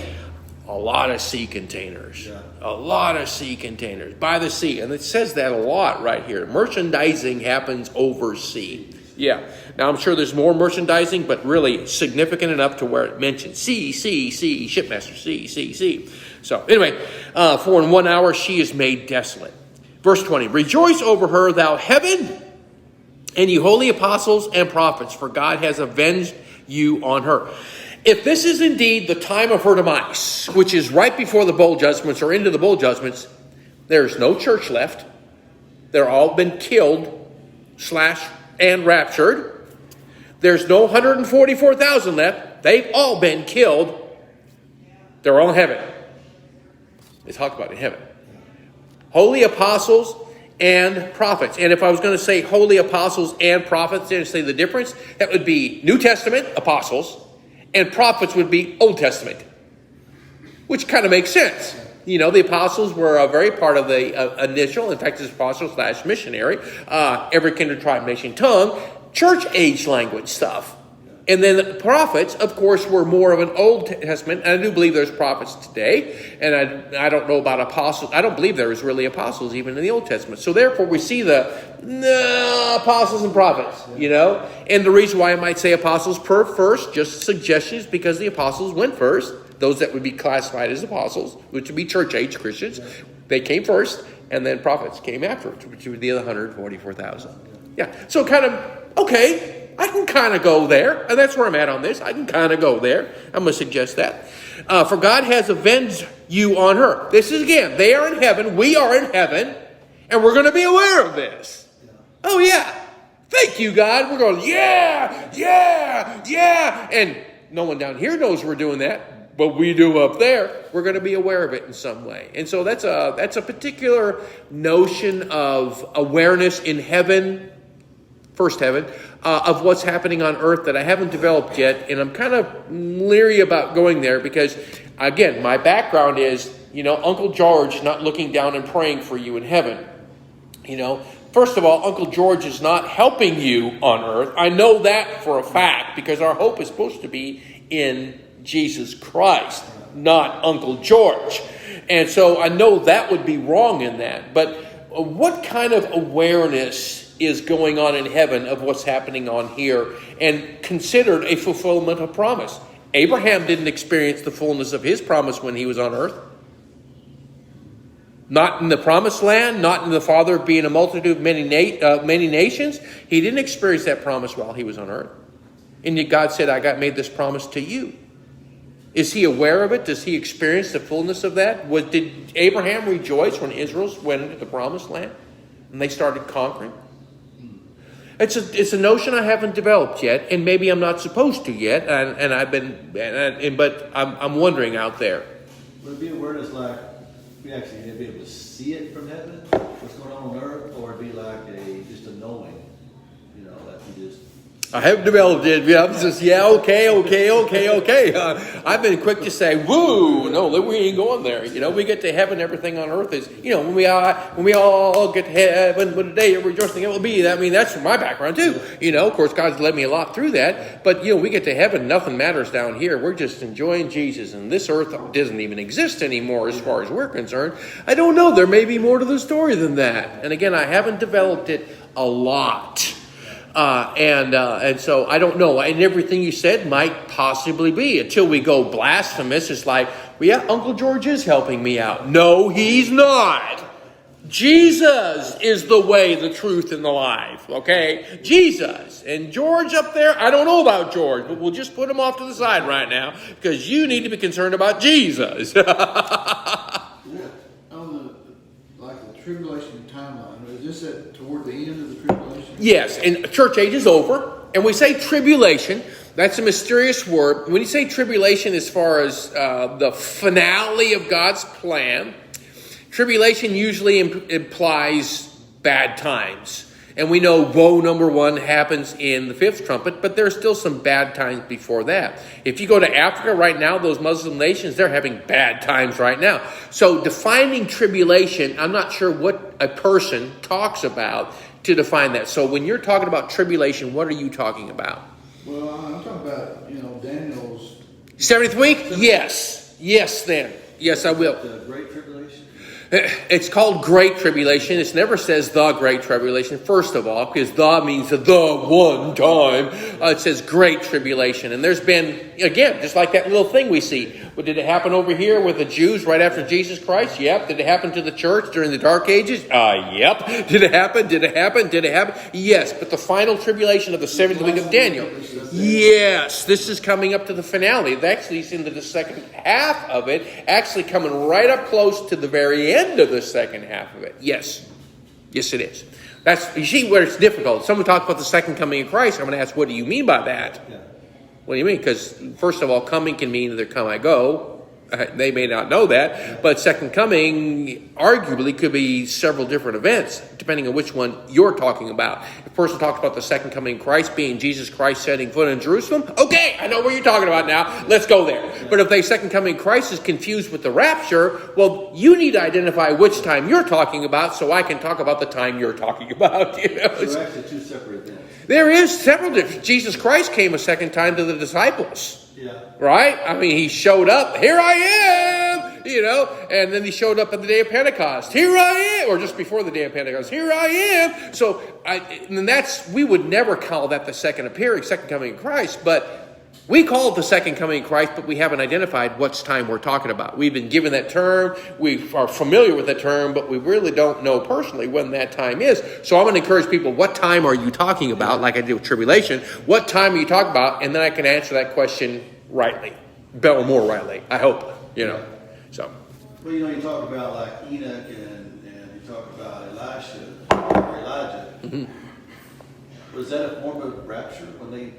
A lot of sea containers. Yeah. A lot of sea containers by the sea. And it says that a lot right here. Merchandising happens overseas. Yeah. Now, I'm sure there's more merchandising, but really significant enough to where it mentions sea, shipmaster, sea. So, anyway, for in 1 hour she is made desolate. Verse 20, Rejoice over her, thou heaven, and you holy apostles and prophets, for God has avenged you on her. If this is indeed the time of her demise, which is right before the bowl judgments or into the bowl judgments, there's no church left. They're all been killed, and raptured. There's no 144,000 left. They've all been killed. They're all in heaven. They talk about it in heaven. Holy apostles and prophets. And if I was going to say holy apostles and prophets and say the difference, that would be New Testament apostles and prophets would be Old Testament, which kind of makes sense. You know, the apostles were a very part of the initial, in fact, it's apostle / missionary, every kindred, tribe, nation, tongue, church age language stuff. And then the prophets, of course, were more of an Old Testament. And I do believe there's prophets today. And I don't know about apostles. I don't believe there was really apostles even in the Old Testament. So therefore, we see the apostles and prophets, you know. And the reason why I might say apostles first, just suggestions, because the apostles went first. Those that would be classified as apostles, which would be church age Christians, they came first. And then prophets came afterwards, which would be the 144,000. Yeah. So kind of, okay. I can kind of go there. And that's where I'm at on this. I can kind of go there. I'm going to suggest that. For God has avenged you on her. This is, again, they are in heaven. We are in heaven. And we're going to be aware of this. Oh, yeah. Thank you, God. We're going, yeah, yeah, yeah. And no one down here knows we're doing that, but we do up there. We're going to be aware of it in some way. And so that's a particular notion of awareness in heaven, first heaven, of what's happening on earth that I haven't developed yet. And I'm kind of leery about going there because, again, my background is, Uncle George not looking down and praying for you in heaven. First of all, Uncle George is not helping you on earth. I know that for a fact because our hope is supposed to be in Jesus Christ, not Uncle George. And so I know that would be wrong in that. But what kind of awareness is going on in heaven of what's happening on here and considered a fulfillment of promise? Abraham didn't experience the fullness of his promise when he was on earth. Not in the promised land, not in the father being a multitude of many nations. He didn't experience that promise while he was on earth. And yet God said, I made this promise to you. Is he aware of it? Does he experience the fullness of that? Did Abraham rejoice when Israel went into the promised land and they started conquering? It's a notion I haven't developed yet, and maybe I'm not supposed to yet. But I'm wondering out there. Would it be awareness like we actually be able to see it from heaven, what's going on earth, or it'd be like just a knowing, that you just. I haven't developed it. I'm just, okay. I've been quick to say, woo, no, we ain't going there. We get to heaven, everything on earth is, when we all get to heaven, but today you're rejoicing, it will be. That's from my background too. Of course, God's led me a lot through that. But, we get to heaven, nothing matters down here. We're just enjoying Jesus. And this earth doesn't even exist anymore as far as we're concerned. I don't know. There may be more to the story than that. And again, I haven't developed it a lot. And so I don't know. And everything you said might possibly be until we go blasphemous. It's like, well, yeah, Uncle George is helping me out. No, he's not. Jesus is the way, the truth, and the life. Okay? Jesus. And George up there, I don't know about George, but we'll just put him off to the side right now because you need to be concerned about Jesus. Like the tribulation timeline, is this toward the end of the tribulation? Yes, and church age is over. And we say tribulation. That's a mysterious word. When you say tribulation as far as the finale of God's plan, tribulation usually implies bad times. And we know woe number 1 happens in the 5th trumpet, but there's still some bad times before that. If you go to Africa right now, those Muslim nations, they're having bad times right now. So defining tribulation, I'm not sure what a person talks about to define that. So when you're talking about tribulation, what are you talking about? Well, I'm talking about, Daniel's 70th week? Yes. Yes, then. Yes, I will. The Great Tribulation? It's called Great Tribulation. It never says the Great Tribulation, first of all, because the means the one time. It says Great Tribulation. And there's been, again, just like that little thing we see. Well, did it happen over here with the Jews right after Jesus Christ? Yep. Did it happen to the church during the Dark Ages? Yep. Did it happen? Did it happen? Did it happen? Yes. But the final tribulation of the 7th week of Daniel. Yes. This is coming up to the finale. It's actually into the second half of it, actually coming right up close to the very end of the second half of it. Yes. Yes, it is. You see where it's difficult. Someone talks about the second coming of Christ. I'm going to ask, what do you mean by that? Yeah. What do you mean? Because first of all, coming can mean either come I go. They may not know that. But second coming arguably could be several different events, depending on which one you're talking about. If a person talks about the second coming of Christ being Jesus Christ setting foot in Jerusalem, okay, I know what you're talking about now. Let's go there. But if the second coming of Christ is confused with the rapture, well, you need to identify which time you're talking about so I can talk about the time you're talking about. So they're actually two separate events. There is several different. Jesus Christ came a second time to the disciples. Yeah. Right? I mean, he showed up. Here I am! And then he showed up at the day of Pentecost. Here I am! Or just before the day of Pentecost. Here I am! So, we would never call that the second appearing, second coming of Christ. But We call it the second coming of Christ, but we haven't identified what time we're talking about. We've been given that term. We are familiar with the term, but we really don't know personally when that time is. So I'm going to encourage people, what time are you talking about? Like I did with tribulation. What time are you talking about? And then I can answer that question rightly. Or more rightly, I hope. So. Well, you talk about like Enoch and you talk about Elijah. Mm-hmm. Was that a form of rapture when they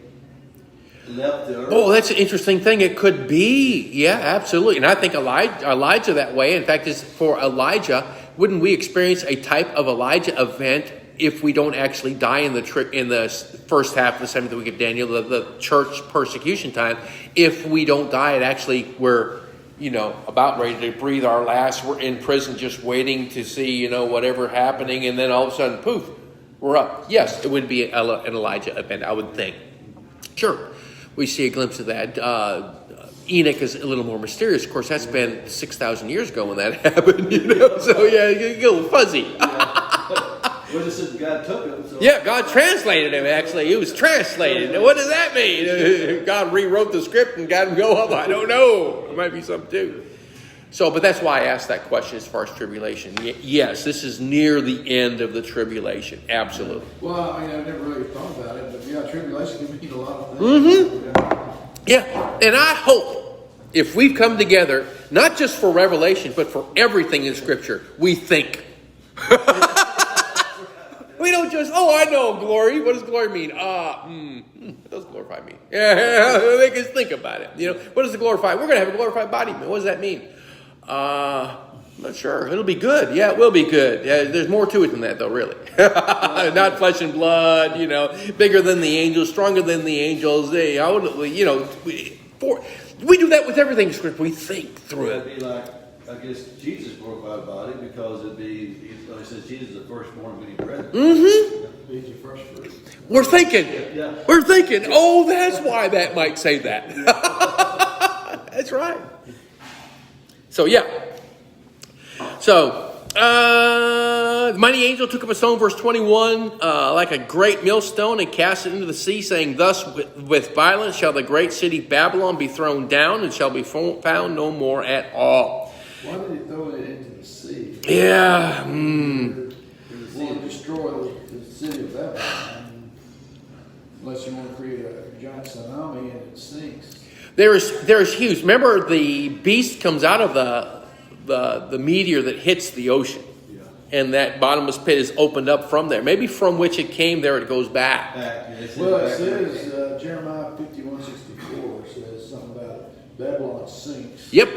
left the earth? Oh, that's an interesting thing. It could be. Yeah, absolutely. And I think Elijah that way. In fact, is for Elijah, wouldn't we experience a type of Elijah event if we don't actually die in the first half of the 7th week of Daniel, the church persecution time? If we don't die, it actually we're about ready to breathe our last. We're in prison just waiting to see, whatever happening. And then all of a sudden, poof, we're up. Yes, it would be an Elijah event, I would think. Sure. We see a glimpse of that. Enoch is a little more mysterious. Of course, that's been 6,000 years ago when that happened, So, yeah, you get a little fuzzy. Well, it said God took him. So. Yeah, God translated him, actually. He was translated. Now, what does that mean? God rewrote the script and got him go up? I don't know. There might be something, too. So, but that's why I asked that question as far as tribulation. Yes, this is near the end of the tribulation. Absolutely. Well, I never really thought about it, but yeah, tribulation can mean a lot of things. Mm-hmm. Yeah, and I hope if we've come together, not just for Revelation, but for everything in Scripture, we think. We don't just, I know glory. What does glory mean? What does glorify mean? Yeah, make us think about it. What does the glorify? We're going to have a glorified body. What does that mean? I'm not sure. It'll be good. Yeah, it will be good. Yeah, there's more to it than that, though, really. Not flesh and blood, bigger than the angels, stronger than the angels. We do that with everything in Scripture. We think through it. It'd be like, I guess, Jesus' glorified body, because it says Jesus is the firstborn of many brethren. Mm-hmm. He's your first fruit. We're thinking. Yeah. We're thinking, that's why that might say that. That's right. So, yeah. So, the mighty angel took up a stone, verse 21, like a great millstone, and cast it into the sea, saying, thus with violence shall the great city Babylon be thrown down, and shall be found no more at all. Why did he throw it into the sea? Yeah. It will destroy the city of Babylon, unless you want to create a giant tsunami and it sinks. There's huge. Remember, the beast comes out of the meteor that hits the ocean. Yeah. And that bottomless pit is opened up from there. Maybe from which it came, there it goes back. It says Jeremiah 51:64 says something about Babylon sinks. Yep,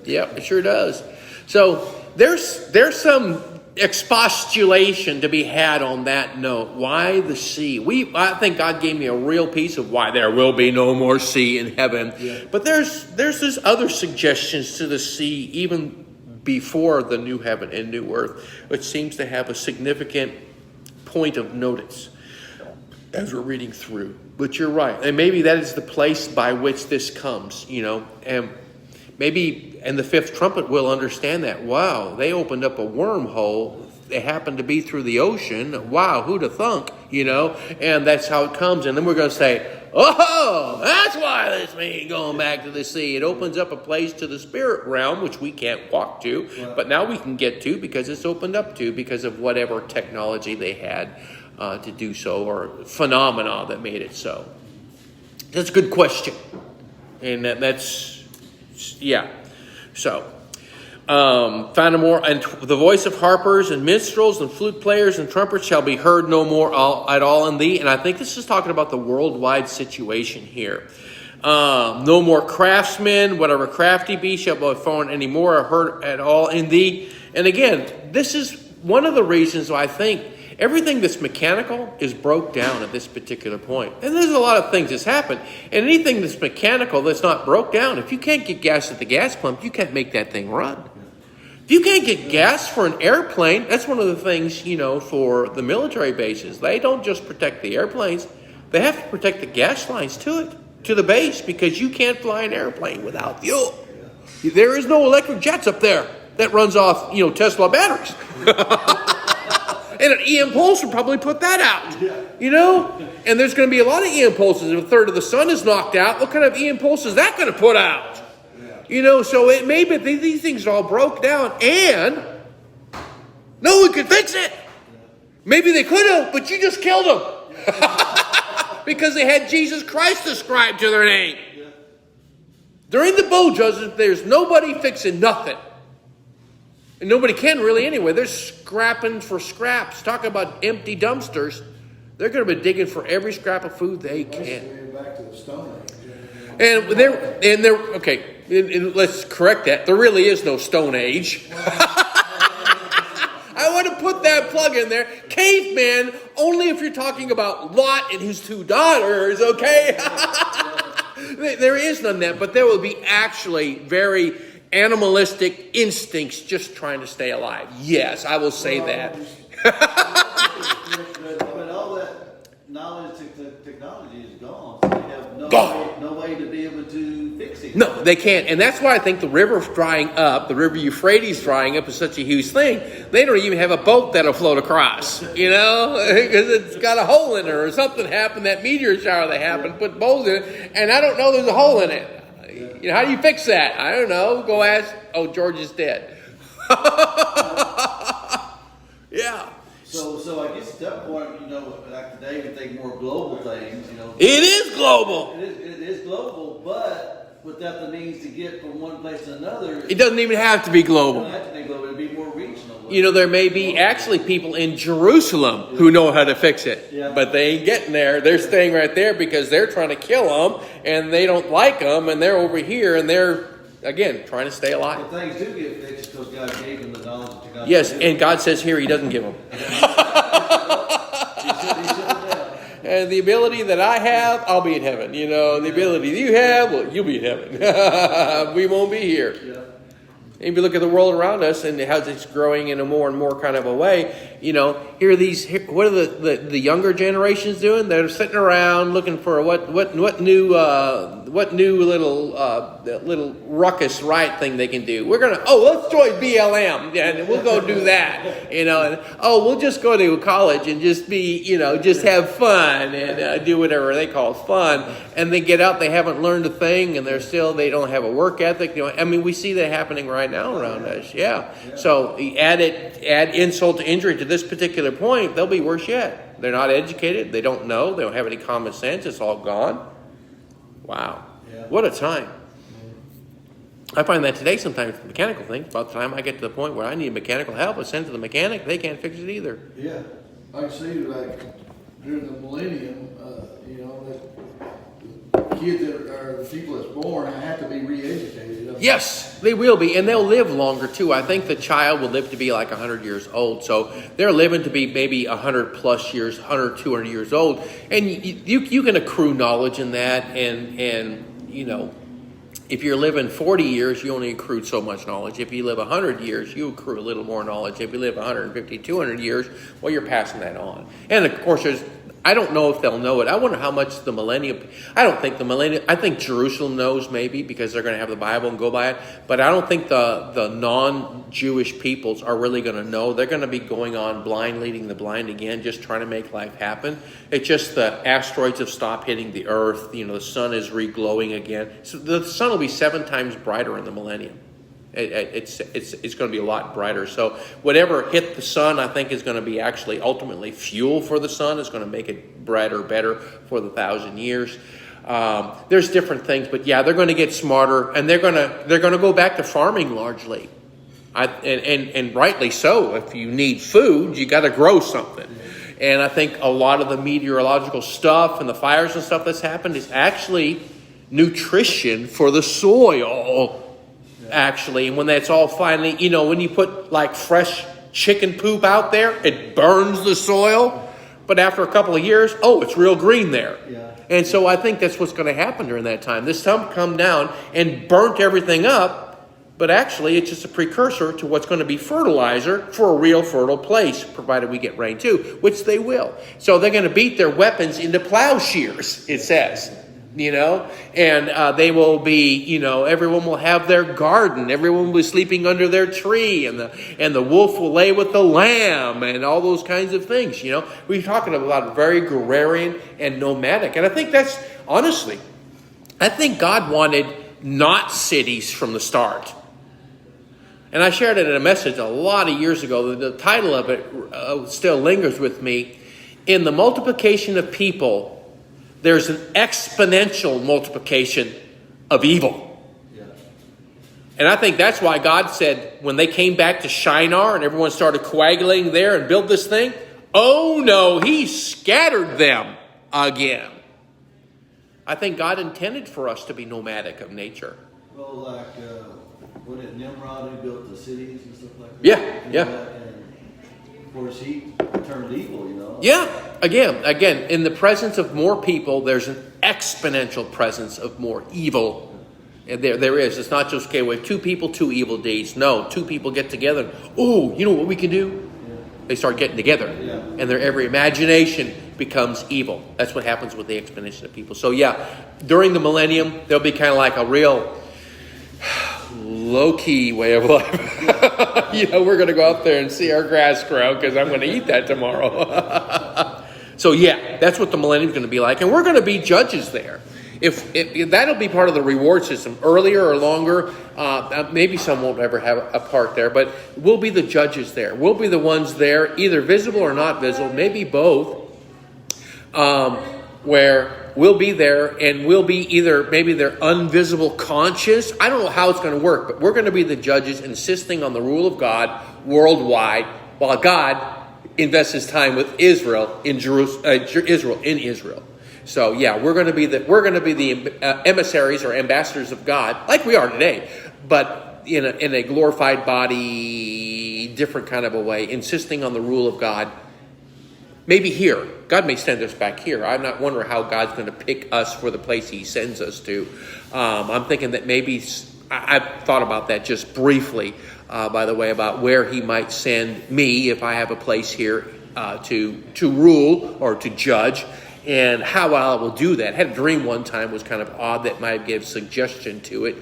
it sure does. So there's some expostulation to be had on that note. Why the sea? I think God gave me a real piece of why there will be no more sea in heaven. Yeah. But there's other suggestions to the sea even before the new heaven and new earth, which seems to have a significant point of notice as we're reading through. But you're right. And maybe that is the place by which this comes, and maybe in the fifth trumpet we'll understand that. Wow, they opened up a wormhole. It happened to be through the ocean. Wow, who'd have thunk, And that's how it comes. And then we're going to say, oh, that's why this means going back to the sea. It opens up a place to the spirit realm, which we can't walk to. Right. But now we can get to because it's opened up to because of whatever technology they had to do so, or phenomena that made it so. That's a good question. And that's, yeah. So, found more, and the voice of harpers and minstrels and flute players and trumpets shall be heard no more at all in thee. And I think this is talking about the worldwide situation here. No more craftsmen, whatever crafty be, shall be found any more or heard at all in thee. And again, this is one of the reasons why I think everything that's mechanical is broke down at this particular point. And there's a lot of things that's happened. And anything that's mechanical that's not broke down, if you can't get gas at the gas pump, you can't make that thing run. If you can't get gas for an airplane, that's one of the things, for the military bases. They don't just protect the airplanes. They have to protect the gas lines to the base, because you can't fly an airplane without fuel. There is no electric jets up there that runs off, Tesla batteries. And an EM Pulse would probably put that out, And there's going to be a lot of E-impulses. If a third of the sun is knocked out, what kind of E-impulse is that going to put out? You know, so it may be these things all broke down, and no one could fix it. Maybe they could have, but you just killed them. Because they had Jesus Christ ascribed to their name. During the bowl judgment, there's nobody fixing nothing. And nobody can really anyway. They're scrapping for scraps. Talk about empty dumpsters. They're going to be digging for every scrap of food they can. Basically, back to the Stone Age. And they're okay. And let's correct that. There really is no Stone Age. I want to put that plug in there. Caveman, only if you're talking about Lot and his 2 daughters, okay? There is none of that, but there will be actually very animalistic instincts just trying to stay alive. Yes, I will say that. But all that knowledge, technology is gone. So they have no way to be able to fix it. No, they can't. And that's why I think the river drying up, the river Euphrates drying up is such a huge thing. They don't even have a boat that'll float across, you know, because it's got a hole in it or something happened, that meteor shower that happened, put bowls in it, and I don't know there's a hole in it. You know, how do you fix that? I don't know. Go ask, George is dead. Yeah. So I guess at that point, you know, like today we think more global things, you know. It is global. It is global, but without the means to get from one place to another, It doesn't even have to be it global. doesn't have to be global, it'd be more regional. You know, there may be actually people in Jerusalem who know how to fix it, Yeah. but they ain't getting there. They're staying right there because they're trying to kill them, and they don't like them, and they're over here, and they're, again, trying to stay alive. But things do get fixed because God gave them the knowledge of technology. Yes, and God says here He doesn't give them. He shut it down. And the ability that I have, I'll be in heaven. You know, the ability you have, well, you'll be in heaven. We won't be here. Yeah. And if you look at the world around us and how it's growing in a more and more kind of a way, you know, what are the younger generations doing? They're sitting around looking for what new little ruckus right thing they can do. Let's join BLM and we'll go do that, you know, and we'll just go to college and just be, you know, just have fun and do whatever they call fun. And they get out, they haven't learned a thing, and they don't have a work ethic. You know, I mean, we see that happening right now around us. Yeah. So add insult to injury to this particular point, they'll be worse yet. They're not educated. They don't know. They don't have any common sense. It's all gone. Wow. Yeah. What a time. I find that today sometimes with mechanical things, by the time I get to the point where I need mechanical help, I send to the mechanic, they can't fix it either. Yeah. I can see, like, during the millennium, you know, that kids that are the people that's born have to be re-educated. Yes, they will be, and they'll live longer too. I think the child will live to be like 100 years old, so they're living to be maybe 100 plus years, 100, 200 years old, and you can accrue knowledge in that, and you know, if you're living 40 years, you only accrue so much knowledge. If you live 100 years, you accrue a little more knowledge. If you live 150, 200 years, well, you're passing that on. And of course, I don't know if they'll know it. I wonder how much the millennium. I think Jerusalem knows maybe because they're going to have the Bible and go by it. But I don't think the non-Jewish peoples are really going to know. They're going to be going on blind, leading the blind again, just trying to make life happen. It's just the asteroids have stopped hitting the earth. You know, the sun is re-glowing again. So the sun will be 7 times brighter in the millennium. It's going to be a lot brighter. So whatever hit the sun, I think, is going to be actually ultimately fuel for the sun. It's going to make it brighter, better for the 1,000 years. There's different things, but yeah, they're going to get smarter, and they're going to go back to farming largely, and rightly so. If you need food, you got to grow something. And I think a lot of the meteorological stuff and the fires and stuff that's happened is actually nutrition for the soil. Actually, and when that's all finally, you know, when you put like fresh chicken poop out there, it burns the soil. But after a couple of years, it's real green there. Yeah. And so I think that's what's going to happen during that time. This sun come down and burnt everything up, but actually it's just a precursor to what's going to be fertilizer for a real fertile place, provided we get rain too, which they will. So they're going to beat their weapons into plowshares, it says. you know, and they will be, you know, everyone will have their garden, everyone will be sleeping under their tree, and the wolf will lay with the lamb, and all those kinds of things, you know. We're talking about very agrarian and nomadic, and I think that's, honestly, I think God wanted not cities from the start. And I shared it in a message a lot of years ago. The title of it still lingers with me. In the multiplication of people, there's an exponential multiplication of evil. Yeah. And I think that's why God said, when they came back to Shinar and everyone started coagulating there and built this thing, oh no, he scattered them again. I think God intended for us to be nomadic of nature. Well, like, when it Nimrod who built the cities and stuff like that? Yeah, And yeah. and of course, he turned evil, you know? Yeah, again, in the presence of more people, there's an exponential presence of more evil. And there is. It's not just, okay, we have two people, two evil deeds. No, two people get together. Oh, you know what we can do? Yeah. They start getting together. Yeah. And their every imagination becomes evil. That's what happens with the exponential of people. So yeah, during the millennium, there'll be kind of like a real low-key way of life. You know, we're going to go out there and see our grass grow because I'm going to eat that tomorrow. So yeah, that's what the millennium is going to be like. And we're going to be judges there. If that'll be part of the reward system, earlier or longer, maybe some won't ever have a part there, but we'll be the judges there. We'll be the ones there, either visible or not visible, maybe both, where we'll be there and we'll be either, maybe they're invisible conscious. I don't know how it's going to work, but we're going to be the judges insisting on the rule of God worldwide, while God invests his time with Israel in Israel. So yeah, we're going to be the emissaries or ambassadors of God, like we are today, but in a glorified body, different kind of a way, insisting on the rule of God. Maybe here, God may send us back here. I'm not wondering how God's going to pick us for the place he sends us to. I'm thinking that maybe I've thought about that just briefly, by the way, about where he might send me if I have a place here to rule or to judge. And how I will do that. I had a dream one time, was kind of odd, that might give suggestion to it.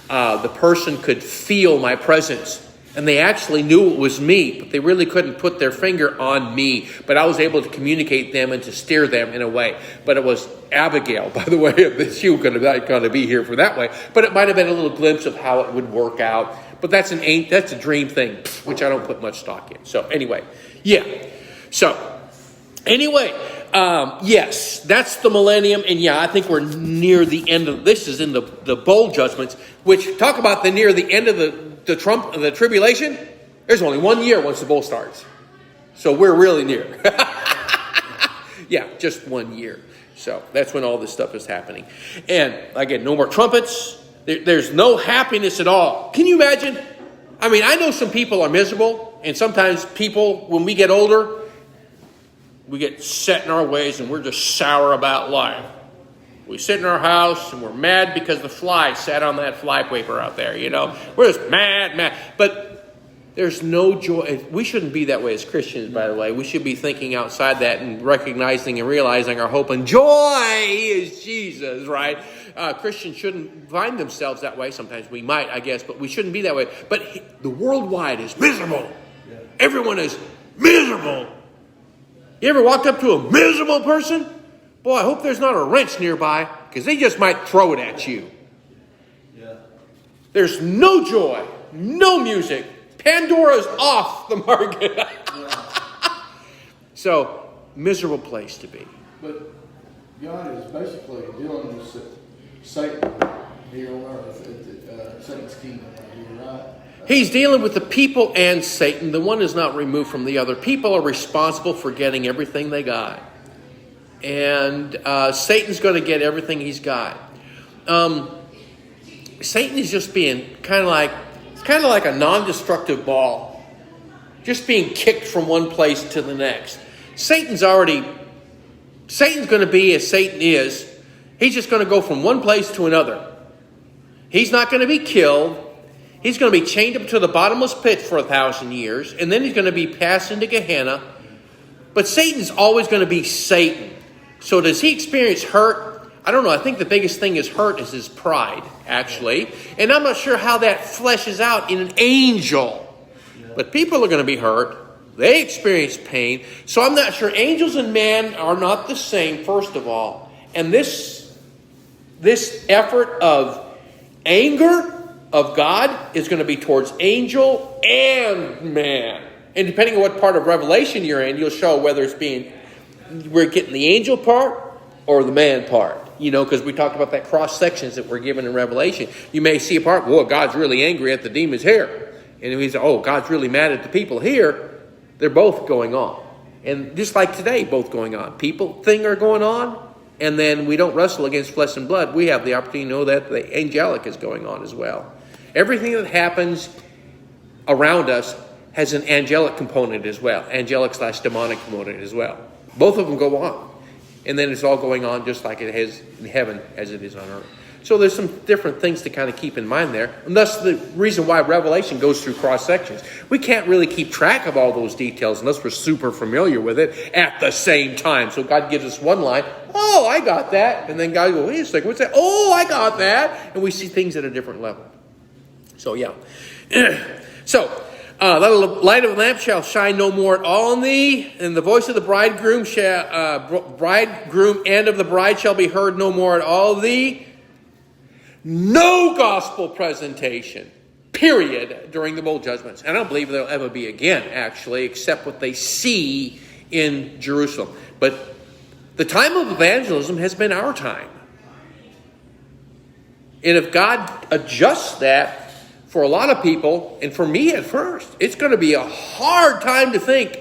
The person could feel my presence, and they actually knew it was me, but they really couldn't put their finger on me. But I was able to communicate them and to steer them in a way. But it was Abigail, by the way, that she was not going to be here for that way. But it might have been a little glimpse of how it would work out. But that's a dream thing, which I don't put much stock in. So anyway, yeah. So anyway. Yes, that's the millennium, and yeah, I think we're near the end of this. Is in the bowl judgments, which talk about near the end of the tribulation. There's only 1 year once the bowl starts, so we're really near. Yeah, just 1 year. So that's when all this stuff is happening, and again, no more trumpets. There's no happiness at all. Can you imagine? I mean, I know some people are miserable, and sometimes people, when we get older, we get set in our ways and we're just sour about life. We sit in our house and we're mad because the fly sat on that fly paper out there, you know. We're just mad. But there's no joy. We shouldn't be that way as Christians, by the way. We should be thinking outside that and recognizing and realizing our hope and joy is Jesus, right? Christians shouldn't find themselves that way. Sometimes we might, I guess, but we shouldnde be that way. But the worldwide is miserable. Yeah. Everyone is miserable. You ever walked up to a miserable person? Boy, I hope there's not a wrench nearby, because they just might throw it at you. Yeah. There's no joy, no music. Pandora's off the market. So, miserable place to be. But God is basically dealing with Satan here on earth, Satan's kingdom right here, right? He's dealing with the people and Satan. The one is not removed from the other. People are responsible for getting everything they got. And Satan's going to get everything he's got. Satan is just being kind of like a non-destructive ball. Just being kicked from one place to the next. Satan's going to be as Satan is. He's just going to go from one place to another. He's not going to be killed. He's going to be chained up to the bottomless pit for 1,000 years. And then he's going to be passed into Gehenna. But Satan's always going to be Satan. So does he experience hurt? I don't know. I think the biggest thing is hurt is his pride, actually. And I'm not sure how that fleshes out in an angel. But people are going to be hurt. They experience pain. So I'm not sure. Angels and man are not the same, first of all. And this effort of anger of God is going to be towards angel and man. And depending on what part of Revelation you're in, you'll show whether we're getting the angel part or the man part. Because we talked about that cross sections that we're given in Revelation. You may see a part, well, God's really angry at the demons here. And we say, oh, God's really mad at the people here. They're both going on. And just like today, both going on. People thing are going on. And then we don't wrestle against flesh and blood. We have the opportunity to know that the angelic is going on as well. Everything that happens around us has an angelic component as well. Angelic/demonic component as well. Both of them go on. And then it's all going on just like it is in heaven as it is on earth. So there's some different things to kind of keep in mind there. And that's the reason why Revelation goes through cross sections. We can't really keep track of all those details unless we're super familiar with it at the same time. So God gives us one line, oh, I got that. And then God goes, wait a second, what's that? Oh, I got that. And we see things at a different level. So, yeah. So, the light of the lamp shall shine no more at all in thee, and the voice of the bridegroom and of the bride shall be heard no more at all of thee. No gospel presentation, period, during the bowl judgments. I don't believe there'll ever be again, actually, except what they see in Jerusalem. But the time of evangelism has been our time. And if God adjusts that for a lot of people, and for me at first, it's going to be a hard time to think.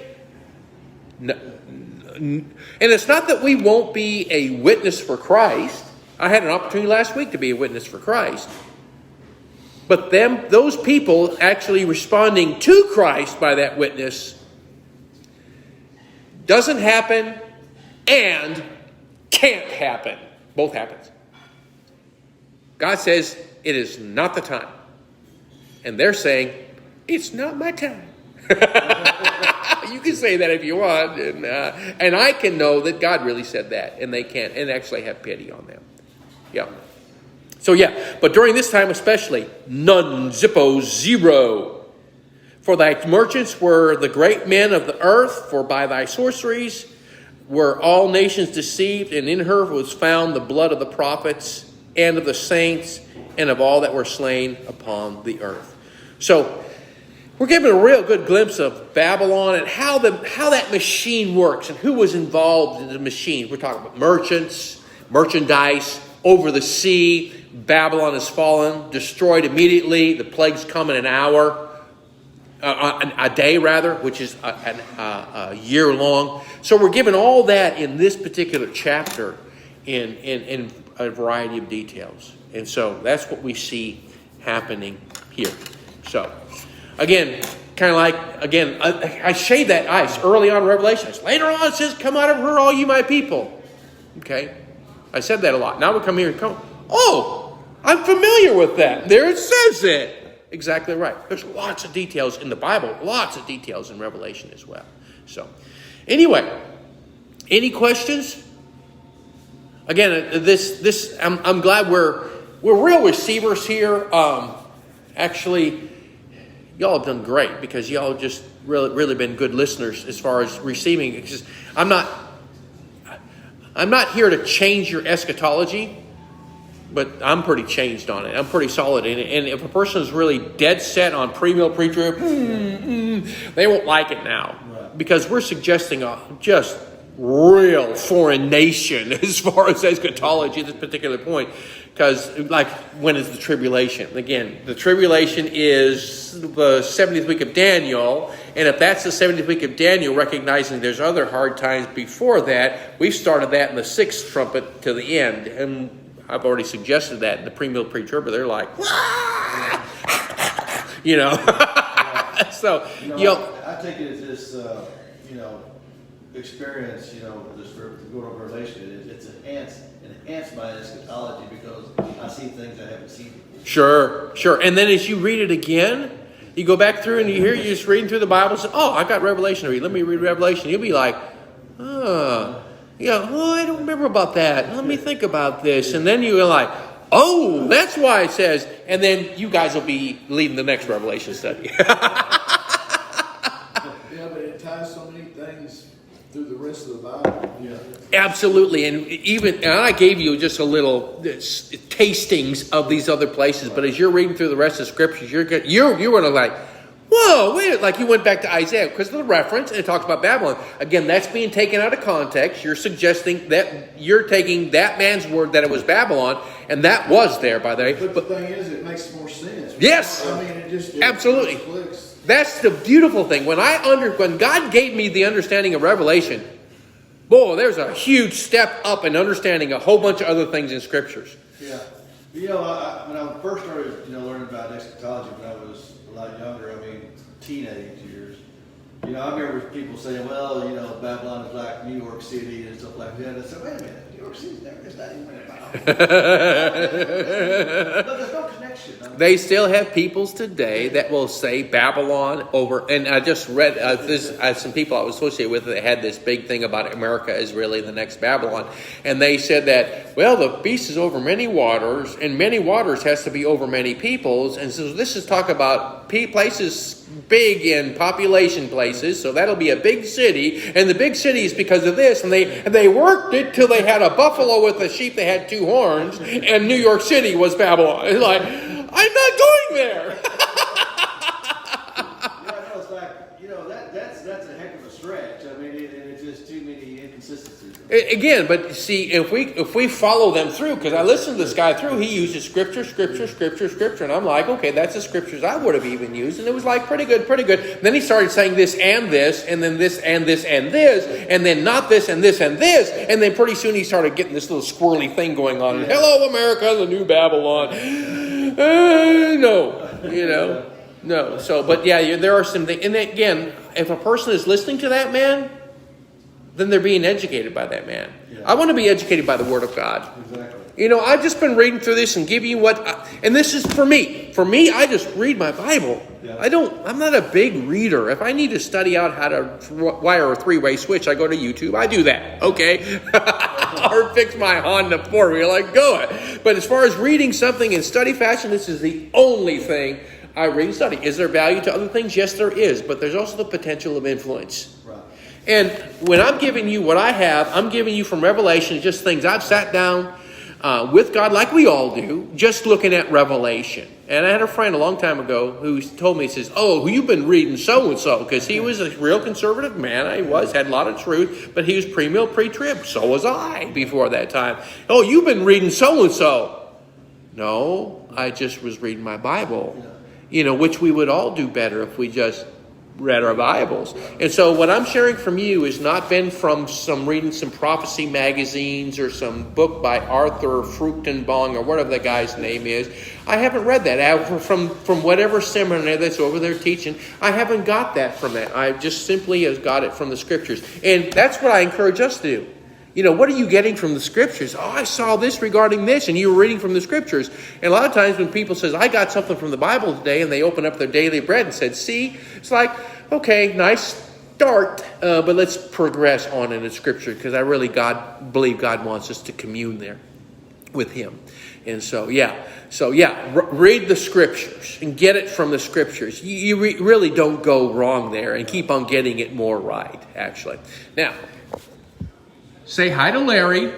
And it's not that we won't be a witness for Christ. I had an opportunity last week to be a witness for Christ. But those people actually responding to Christ by that witness doesn't happen and can't happen. Both happens. God says it is not the time. And they're saying, it's not my time. You can say that if you want. And I can know that God really said that. And they can't. And actually have pity on them. Yeah. So yeah. But during this time especially, none, zippo, zero. For thy merchants were the great men of the earth. For by thy sorceries were all nations deceived. And in her was found the blood of the prophets and of the saints and of all that were slain upon the earth. So we're given a real good glimpse of Babylon and how that machine works and who was involved in the machine. We're talking about merchants, merchandise, over the sea. Babylon has fallen, destroyed immediately. The plagues come in an hour, a day rather, which is a year long. So we're given all that in this particular chapter in a variety of details. And so that's what we see happening here. So, again, kind of like, I shade that ice early on in Revelation. Later on it says, come out of her, all you my people. Okay? I said that a lot. Now we come here and come, oh, I'm familiar with that. There it says it. Exactly right. There's lots of details in the Bible, lots of details in Revelation as well. So, anyway, any questions? Again, I'm glad we're real receivers here. Actually, y'all have done great because y'all have just really been good listeners as far as receiving. Because I'm not here to change your eschatology, but I'm pretty changed on it. I'm pretty solid in it. And if a person is really dead set on pre-mill, pre-trib, they won't like it now. Right. Because we're suggesting just real foreign nation as far as eschatology at this particular point. Because, like, when is the tribulation? Again, the tribulation is the 70th week of Daniel. And if that's the 70th week of Daniel, recognizing there's other hard times before that, we've started that in the 6th trumpet to the end. And I've already suggested that in the pre-mill, pre-trib. They're like, you know. So, I take it as this, experience, just for going over Revelation, it's enhanced by eschatology because I see things I haven't seen before. Sure. And then as you read it again, you go back through and you're just reading through the Bible and say, oh, I got Revelation to read. Let me read Revelation. You'll be like, You go, oh, I don't remember about that. Let me think about this. And then you're like, oh, that's why it says, and then you guys will be leading the next Revelation study. Yeah, but it ties so many things through the rest of the Bible. Yeah. Absolutely, and I gave you just a little tastings of these other places, but as you're reading through the rest of the scriptures, you're going to like, whoa, wait, like you went back to Isaiah because of the reference, and it talks about Babylon. Again, that's being taken out of context. You're suggesting that you're taking that man's word that it was Babylon, and that was there, by the way. But the thing is, it makes more sense. Yes. I mean, it just Absolutely. clicks. That's the beautiful thing. When God gave me the understanding of Revelation, boy, there's a huge step up in understanding a whole bunch of other things in scriptures. Yeah. You know, when I first started, learning about eschatology when I was a lot younger, teenage years, I remember people saying, well, Babylon is like New York City and stuff like that. I said, wait a minute, New York City's there. There's not even a Bible. But there's no connection. They still have peoples today that will say Babylon over, and I just read some people I was associated with that had this big thing about America is really the next Babylon, and they said that, well, the beast is over many waters, and many waters has to be over many peoples, and so this is talk about places big in population places, so that'll be a big city, and the big city is because of this, and they worked it till they had a buffalo with a sheep that had two horns, and New York City was Babylon. It's like, I'm not going there. It's like, that's a heck of a stretch. It's just too many inconsistencies. Again, but see, if we follow them through, because I listened to this guy through, he uses scripture, and I'm like, okay, that's the scriptures I would have even used, and it was like pretty good. Then he started saying this, and then this, and this, and this, and then not this, and this, and this, and then pretty soon he started getting this little squirrely thing going on. Hello, America, the new Babylon. No. So, but yeah, there are some things, and again, if a person is listening to that man, then they're being educated by that man. Yeah. I want to be educated by the Word of God. Exactly. I've just been reading through this and giving you and this is for me. For me, I just read my Bible. Yeah. I'm not a big reader. If I need to study out how to wire a three-way switch, I go to YouTube. I do that, okay? Or fix my Honda four-wheel, I go it. But as far as reading something in study fashion, this is the only thing I read and study. Is there value to other things? Yes, there is. But there's also the potential of influence. Right. And when I'm giving you what I have, I'm giving you from Revelation just things I've sat down with God like we all do, just looking at Revelation. And I had a friend a long time ago who told me, he says, oh, you've been reading so-and-so, because he was a real conservative man. Had a lot of truth, but he was pre-mill, pre-trib. So was I before that time. Oh, you've been reading so-and-so. No, I just was reading my Bible, which we would all do better if we just read our Bibles. And so what I'm sharing from you has not been from reading some prophecy magazines or some book by Arthur Fruchtenbaum or whatever the guy's name is. I haven't read that. From whatever seminary that's over there teaching, I haven't got that from that. I just simply have got it from the scriptures. And that's what I encourage us to do. What are you getting from the scriptures? Oh, I saw this regarding this, and you were reading from the scriptures. And a lot of times when people says, I got something from the Bible today, and they open up their daily bread and said, see, it's like, okay, nice start, but let's progress on in the scripture, because I really believe God wants us to commune there with Him. And read the scriptures and get it from the scriptures. You really don't go wrong there, and keep on getting it more right, actually. Now, say hi to Larry.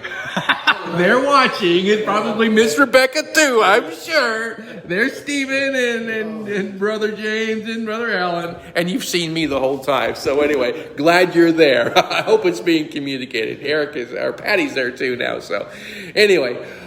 They're watching. It's probably Miss Rebecca too, I'm sure. There's Stephen and Brother James and Brother Alan. And you've seen me the whole time. So anyway, glad you're there. I hope it's being communicated. Patty's there too now. So anyway.